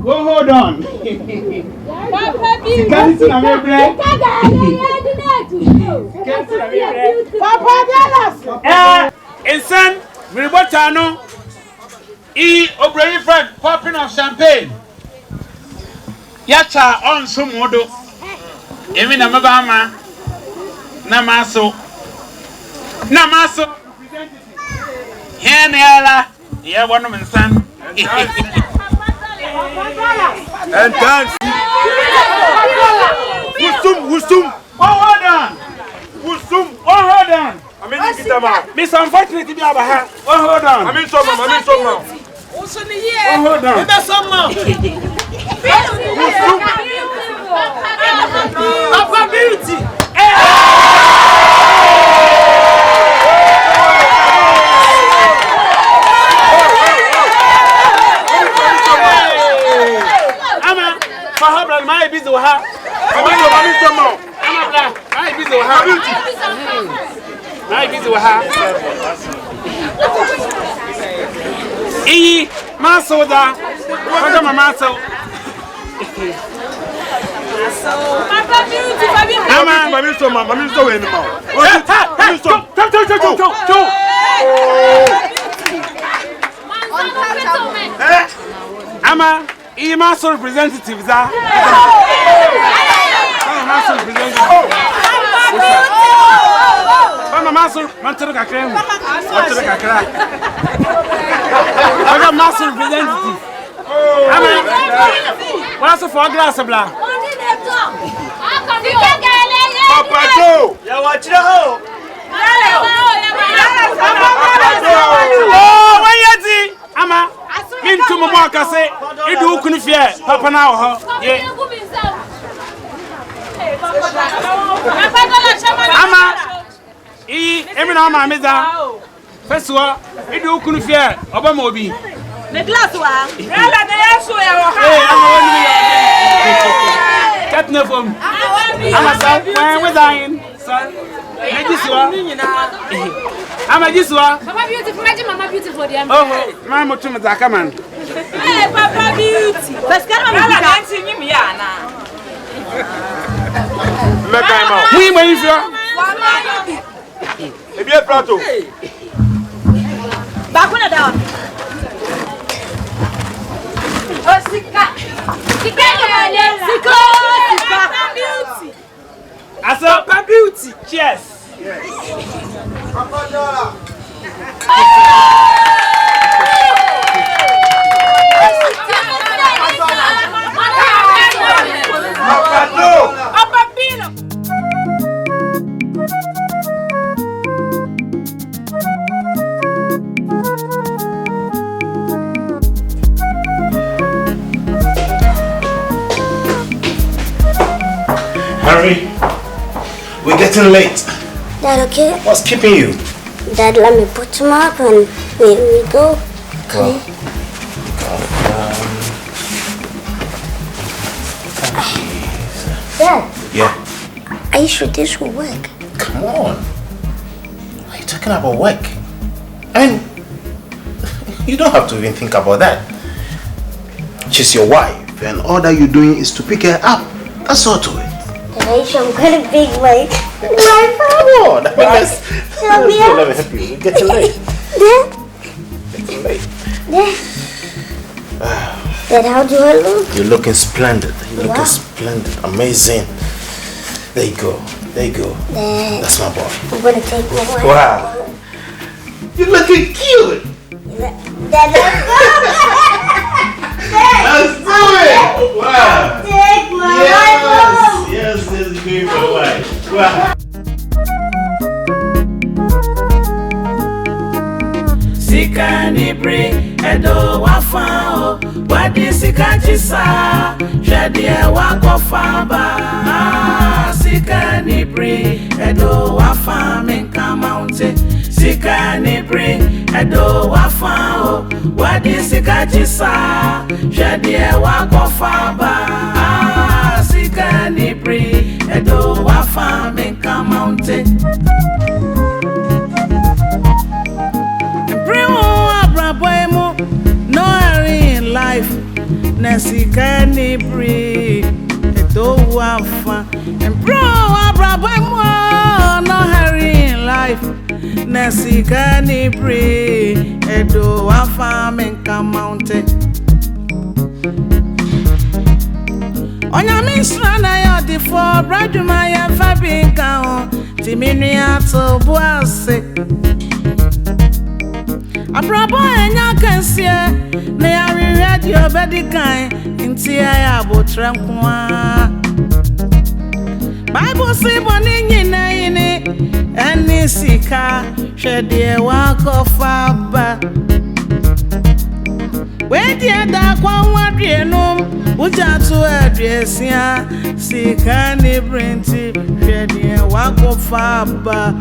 Go hold on. Papa beauty. Can't see Anibre. Papa Dallas. Insan, Miribotano, O'Brien friend, popping of champagne. Yacha on some modo. Even a Mabama. Namaso. Henriella. Yeah, one of my son. And dance. Wusum. Hold on. Hold on. I mean, Miss Unfortunate to be able to have. Hold on. I mean, so hold on. Papa Beauty. My busy with her. Masoda. Master representatives are. Master representatives. Master representative. What's the four glass of black? Papa Joe! You watch the hole. Oh, why is he? Ama. Into Mamaka say, it do couldn't fear Papa now. Yeah. Ama, Emma, Meza. First of all, it do couldn't fear Obamobi. The glass one. Cat no from. I'm a son, with dying, son. I'm a Giswa. Mama beautiful, Mama beautiful. Oh, Mamma Tumazaka man. Hey, Papa beauty. But I'm singing me. We wait for a beer prato. Back on down. Oh, Sika. Sika beauty. I saw Papa beauty. Cheers. Papa Dollar. Harry, we're getting late. Dad, okay? What's keeping you? Dad, let me put him up and we go. Okay. Dad. Yeah. Are you sure this will work? Come on. Why are you talking about work? I mean, you don't have to even think about that. She's your wife, and all that you're doing is to pick her up. That's all to it. I'm gonna pick my phone. Let me help you. We're getting late. Dad? Getting late. Dad, how do I look? You're looking splendid. You're looking splendid. Amazing. There you go. There you go. Dad. That's my boy. I'm gonna take my wife. Wow. You're looking cute. Dad, let's go. Let's do it. Wow. Take my wife. Yes, this is going for a while. Wow. Sika Anibre, Edo Wafao, Wadi Sika Chisa, Shadia Wakofaba, Sika Anibre, Edo Wafam in Kamounte, Sika Anibre, Edo Wafao, Wadi Sika Chisa, Shadia Wakofaba, Sika Anibre, Edo Wafam in Kamounte. No hurry in life, na Sika Anibere Edo Wafa and bro Abrabamo no hurry in life na Sika Anibere Edo Wafa menka mountain Onya misra na yo di for braduma ya fabinka ho timini ato buase Abrabo enya kansie na ya radio bedikan inti ya abotra nkoa Bible say boni nyina yini eni sika hwede wa kofa ba we dia da kwa wadie no ujatu adresia Sika Anibere nti hwede wa kofa ba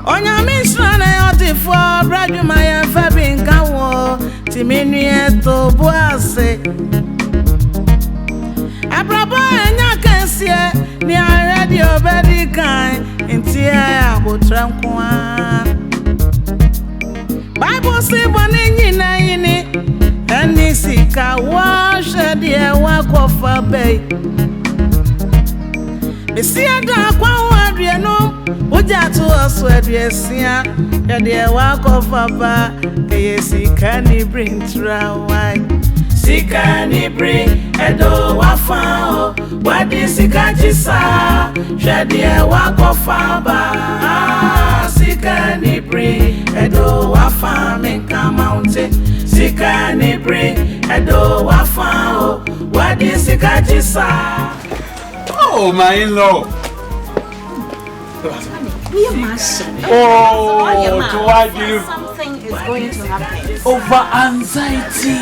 Onya misra na yo di for braduma ya fabinka wo timini eto buase Abrabo enya kansie ni radio bedikan inti ya abotra nkoa Bible say boni nyina yini eni sika wa hwede wa kofa bei Mesia da kwa wadie no ujatu oswadiesia yade wa kofa ba ke Sika Anibere ntrawai Sika Anibere Edo Wafa o wadi sika jisa hwede wa kofa ba Sika Anibere Edo Wafa menka mountain Sika Anibere Edo Wafa o wadi sika jisa Oh, my in-law. Oh, why do you? Something is going to happen. Over anxiety.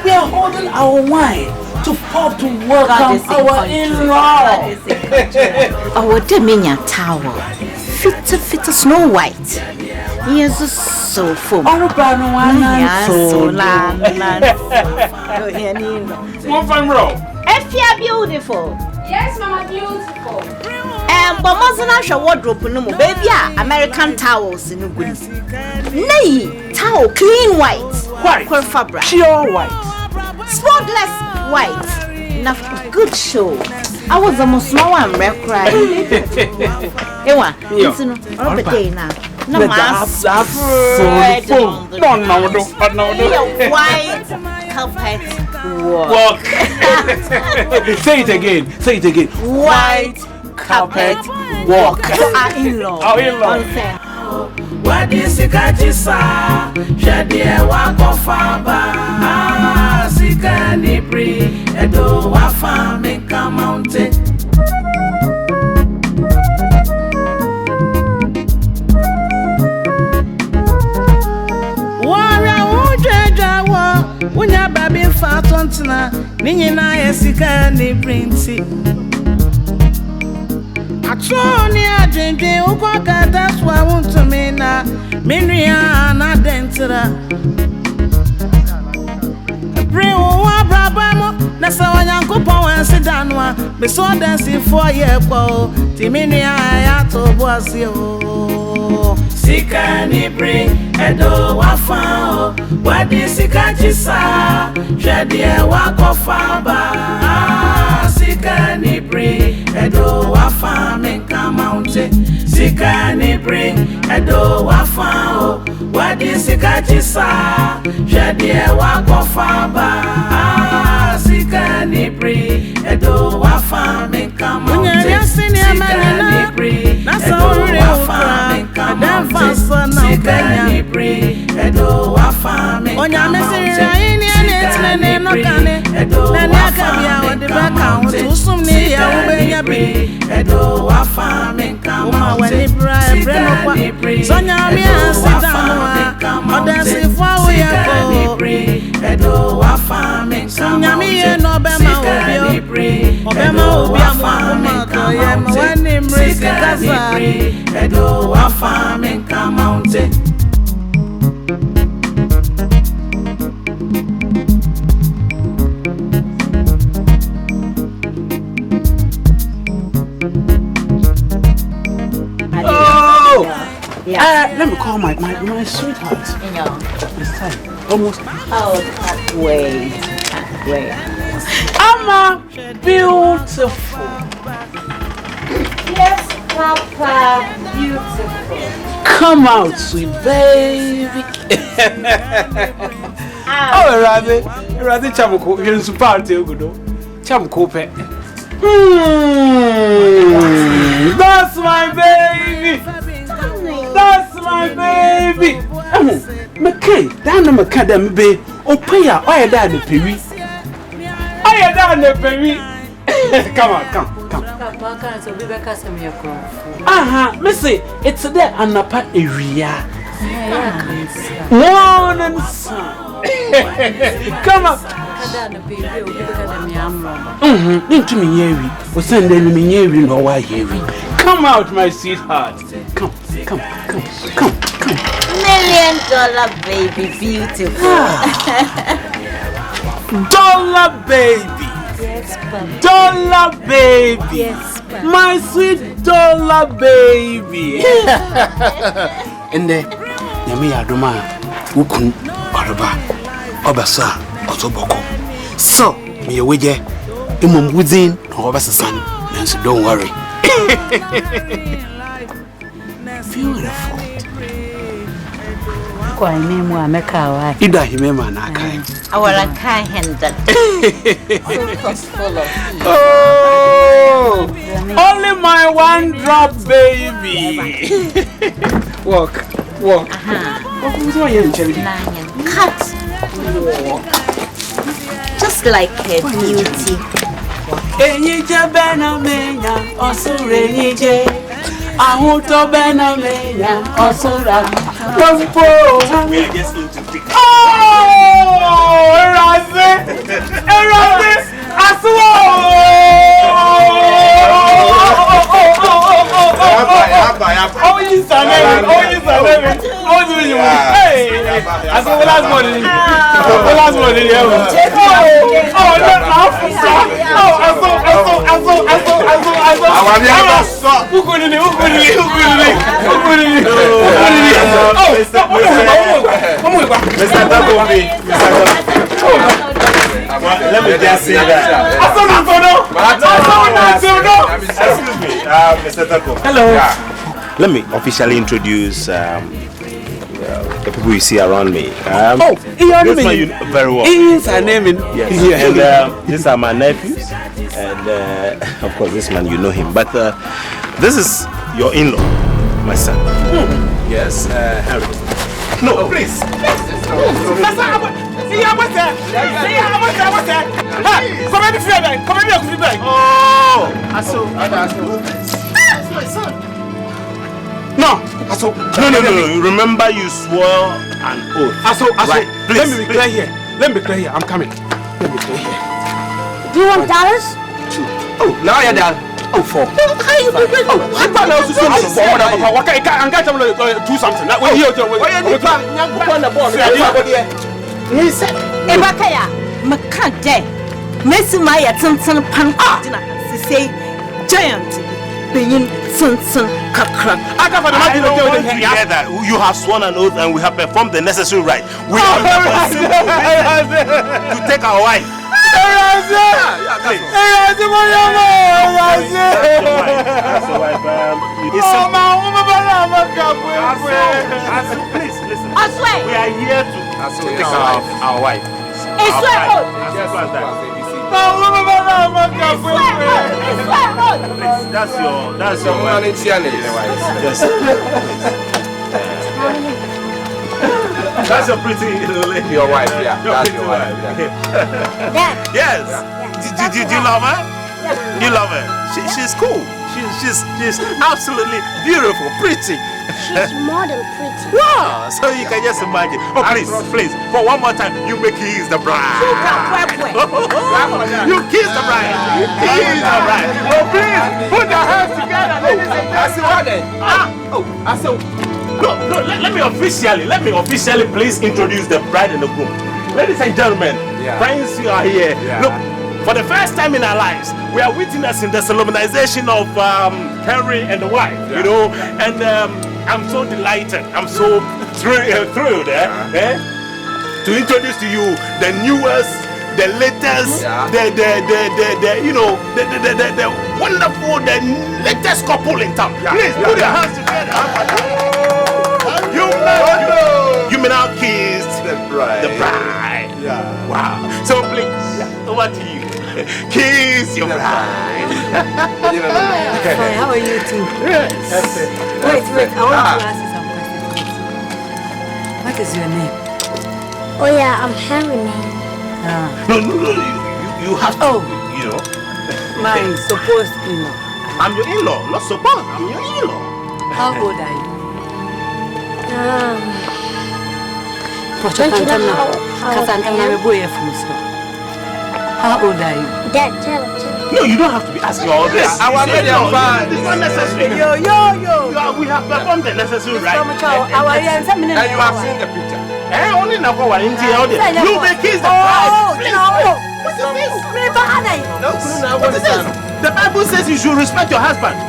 We are holding our wine to pop to welcome our in-law. Our Dominion Tower. Fit Snow White. Yes, so full. Oh, so land. One fine row. If you are beautiful. Yes, Mama, beautiful. But Mozana show wardrobe no more. Baby, American towels in good. Nay, towel clean white. White fabric. Pure white. Spotless white. Enough good show. I was almost small one crying. Ewa, listen, all the day now. No mask. White carpet walk. Say it again. White carpet walk. Our in-law. Wadi sika jisa hwede wa kofa ba Sika Anibere Edo Wafa menka mountain Wara ujeja wo unya babi fa tontena ninyina ya Sika Anibere nti Atoni adwendwen ukwa that's why I want to me na menua na dentra Bring wa braba mo na sa wanyankopon wan sidano a me so dance for ye kwa ti menua ya to boase o Sika Anibere Edo Wafa o wadi sika jisa hwede wa kofa ba Sika Anibere Edo Wafa menka mountain Sika Anibere Edo Wafa o wadi sika jisa hwede wa kofa ba Sika Anibere Edo Wafa menka mountain Sika Anibere Edo Wafa menka mountain Sika Anibere Edo Wafa menka mountain Sika Anibere Edo Wafa menka mountain Sika Anibere Edo Wafa menka mountain Sika Anibere Edo Wafa menka mountain Sika Anibere Edo Wafa menka mountain Sika Anibere Edo Wafa menka mountain Sika Anibere Edo Wafa menka mountain Let me call my sweetheart. Yeah. It's time. Almost. Oh, can't wait. Amma, beautiful. Yes, Papa, beautiful. Come out, sweet baby. Oh, rather Chamco, you're so party, Chamco. That's my baby. That's my baby. McKay, down the macadam bay. Oh, pay ya, I had the peri. I had done the peri. Come on. Missy, it's there and up area. One and son. Come on. Into me, Yeri. Or send them in Yeri, no, why Yeri. Come out, my sweetheart. Come. $1 million baby, beautiful. Dollar baby. Yes, Papa. Dollar baby. Yes, Papa. My sweet dollar baby. And then, Yami Adoma, Ukun, Oraba, Obasa, Otoboko. So, me away, Imum within, Obasa son, and so don't worry. Beautiful. Kwa name wa mekawa. Ida himema na kai. Our kai handed. So full of you. Oh, only my one drop baby. Walk. Cut. Just like a beauty. Enije bena menya osurenije. Ahuto bena menya osura. Rompo. We are just into TikTok. Oh, Eraze. Asuo. Oh, you said Let me just say that. Excuse me, Mr. Tako. Hello. Let me officially introduce the people you see around me. This one you know very well. Yes, her name in. Yes. And these are my nephews, and of course this man you know him. But this is your in-law, my son. Yes, Harry. No, please. No. Remember you swore an oath. Right. Please, let me be clear here. I'm coming. Let me clear here. Do you want dollars? Oh, now you're done. Oh, four. Do something. Ebakaya, Makande, Messi Maya, Tunson Pankadina, say giant, being Tunson Kakra. I don't want to hear that. You have sworn an oath and we have performed the necessary right. We are responsible to take our wife. Please listen. I swear. We are here to take our wife. I swear. Please, that's your wife. That's your pretty lady. Your wife, yeah. That's your wife. Yes. Do you love her? You love her. She's cool. She's absolutely beautiful, pretty. She's more than pretty. Wow. So you can just imagine. Oh, please, for one more time, you make kiss the bride. You kiss the bride. Kiss the bride. Oh, please, put your hands together, ladies and gentlemen. No, let me officially please introduce the bride and the groom. Ladies and gentlemen, friends, you are here. Yeah. Look, for the first time in our lives, we are witnessing the solemnization of Henry and the wife, you know, and I'm so delighted. I'm so thrilled to introduce to you the newest, the latest, the you know, the wonderful, the latest couple in town. Please put your hands together. You may now kiss the bride. Yeah. Wow. So please, over to you. Kiss your bride. Fine, how are you too? Yes. Wait, I want to ask you some questions. What is your name? Oh yeah, I'm Henry, man. No, you have to, you know. My supposed in-law. I'm your in-law, not supposed. I'm your in-law. How old are you? How old are you? Dad, tell him. No, you don't have to be asking all this. I want to know. It's not necessary. Yo. We have performed the necessary right. And you have seen the picture. Only now go into all this. You may kiss the bride. No. What is this? What is this? The Bible says you should respect your husband.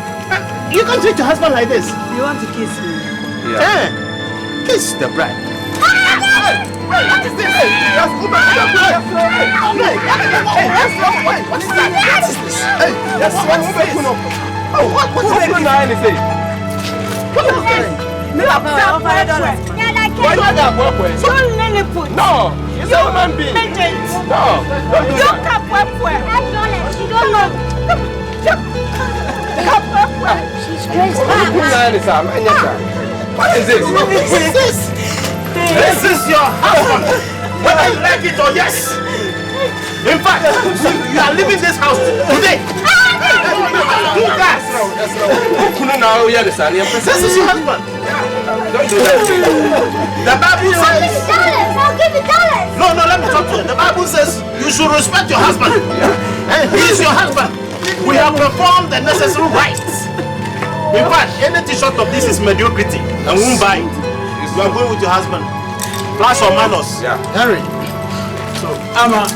You can't treat your husband like this. You want to kiss me? Yeah. Kiss the bride. What is this? What is that? What is this? No, it's a human being. No, don't do that. She's crazy. What is this? What is this? This is your husband. Whether you like it or yes. In fact, you are leaving this house today. Do that. This is your husband. Don't do that. The Bible says. I'll give you $. No, let me talk to you. The Bible says you should respect your husband. And he is your husband. We have performed the necessary rites. In fact, anything short of this is mediocrity and won't buy it. You are going with your husband. Plus or minus. Yeah. Henry. So, Ama.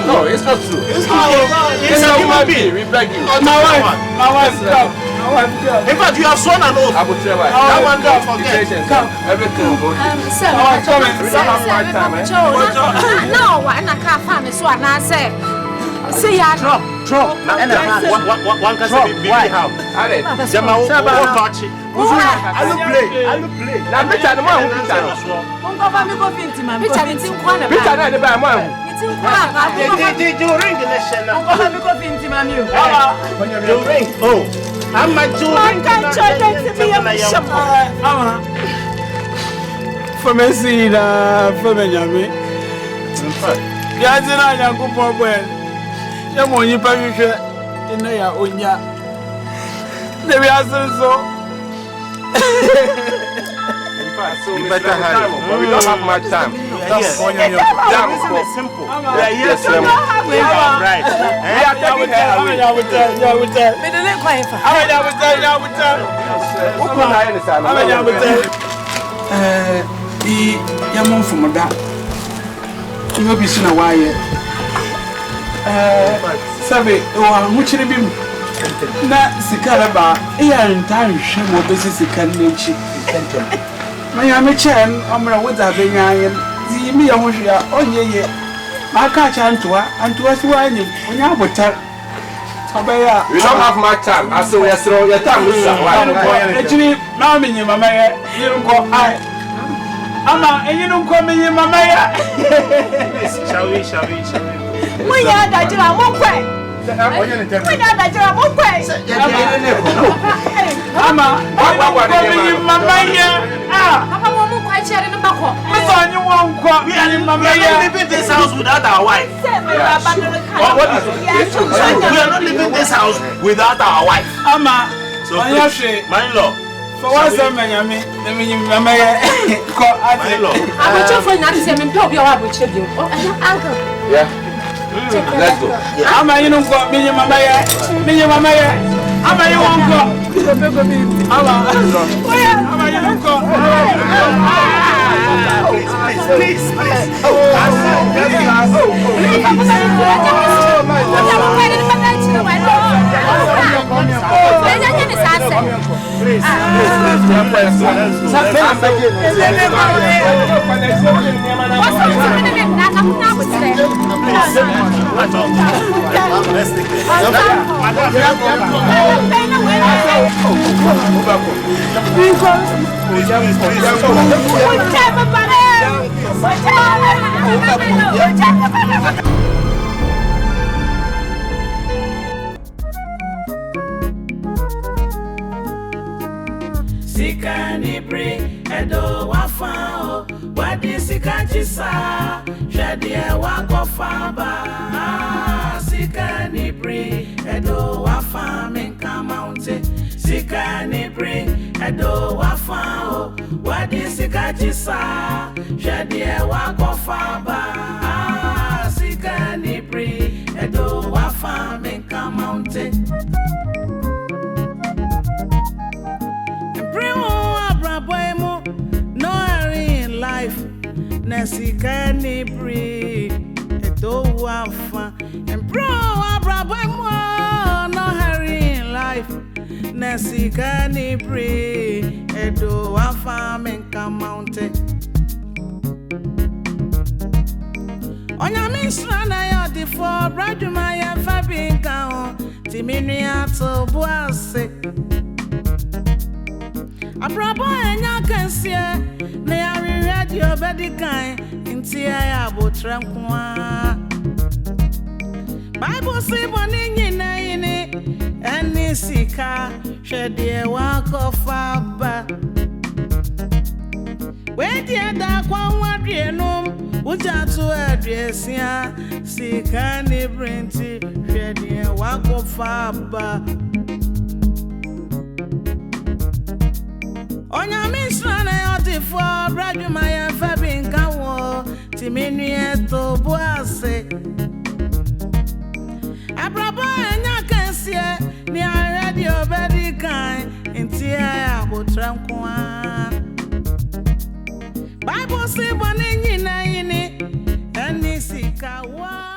No, it's not true. It's a human being. We beg you. My wife, in fact, you have sworn an oath. I will try. That one don't forget. Everything will go through. Sir, We don't have right time, eh? no, I can't find me so I say. See ya. Drop. One can say be how. Jama, what touch it? I will play. Now, picture the man who picture. Picture now the man. Did you ring the nation? You ring. Oh, I'm my jewelry. For me, see for me, Yami. Yazina, Yanko, when Yamoni Parisha in the Unya. There we are so. So we better hurry, but we don't have much time. Yes. It's simple. We are here to right. We are taking her away. Yamon from that. You will be seen a while. Sabe, much of him. Na Sikaraba, and time she will be Sikanchi. My Amichan, Omra would have been iron. The me, oh, yeah. My catch Antua, and to us, why you would tell. We don't have much time. I saw your time. Actually, now, me, Mamma, you don't go. Ama, and you don't come in, Mamma. Shall we? We are that you are more quick. We are that you are more quick. Ama, we are not leaving this house without our wife. We are not leaving this house without our wife. Ama, so my in-law. For what's the man, I mean, my I'm not sure for not to say, I'm uncle. Yeah. Let's go. Ama you no go, me mama ya. Me mama ya. Ama you won't go. Ama you no go. Please. Sika anibere edo wafao wadi sika chisa shadie wakofa ba Sika anibere edo wafa menka mountain Sika anibere edo wafao wadi sika chisa shadie wakofa ba Sika anibere edo wafa menka mountain no hurry in life Sika anibere edo wafa bro abraboy no hurry in life Sika anibere edo wafa menka mountain Onya misra na yodi for braduma ya fabinka ho timini ato buase Abrabo enya kansie na ya radio bedikan inti ya abotra nkoa Bible say boni nyina yini eni sika hwede wakofa ba we dia da kwa wadie no ujatu adresia Sika anibere nti hwede wakofa ba Onya misra na yoti for braduma ya fabinka wo timinu eto buase Abrabo enya kansie ni radio bedikan inti ya abotra nkoa Bible say boni nyina yini eni sika wa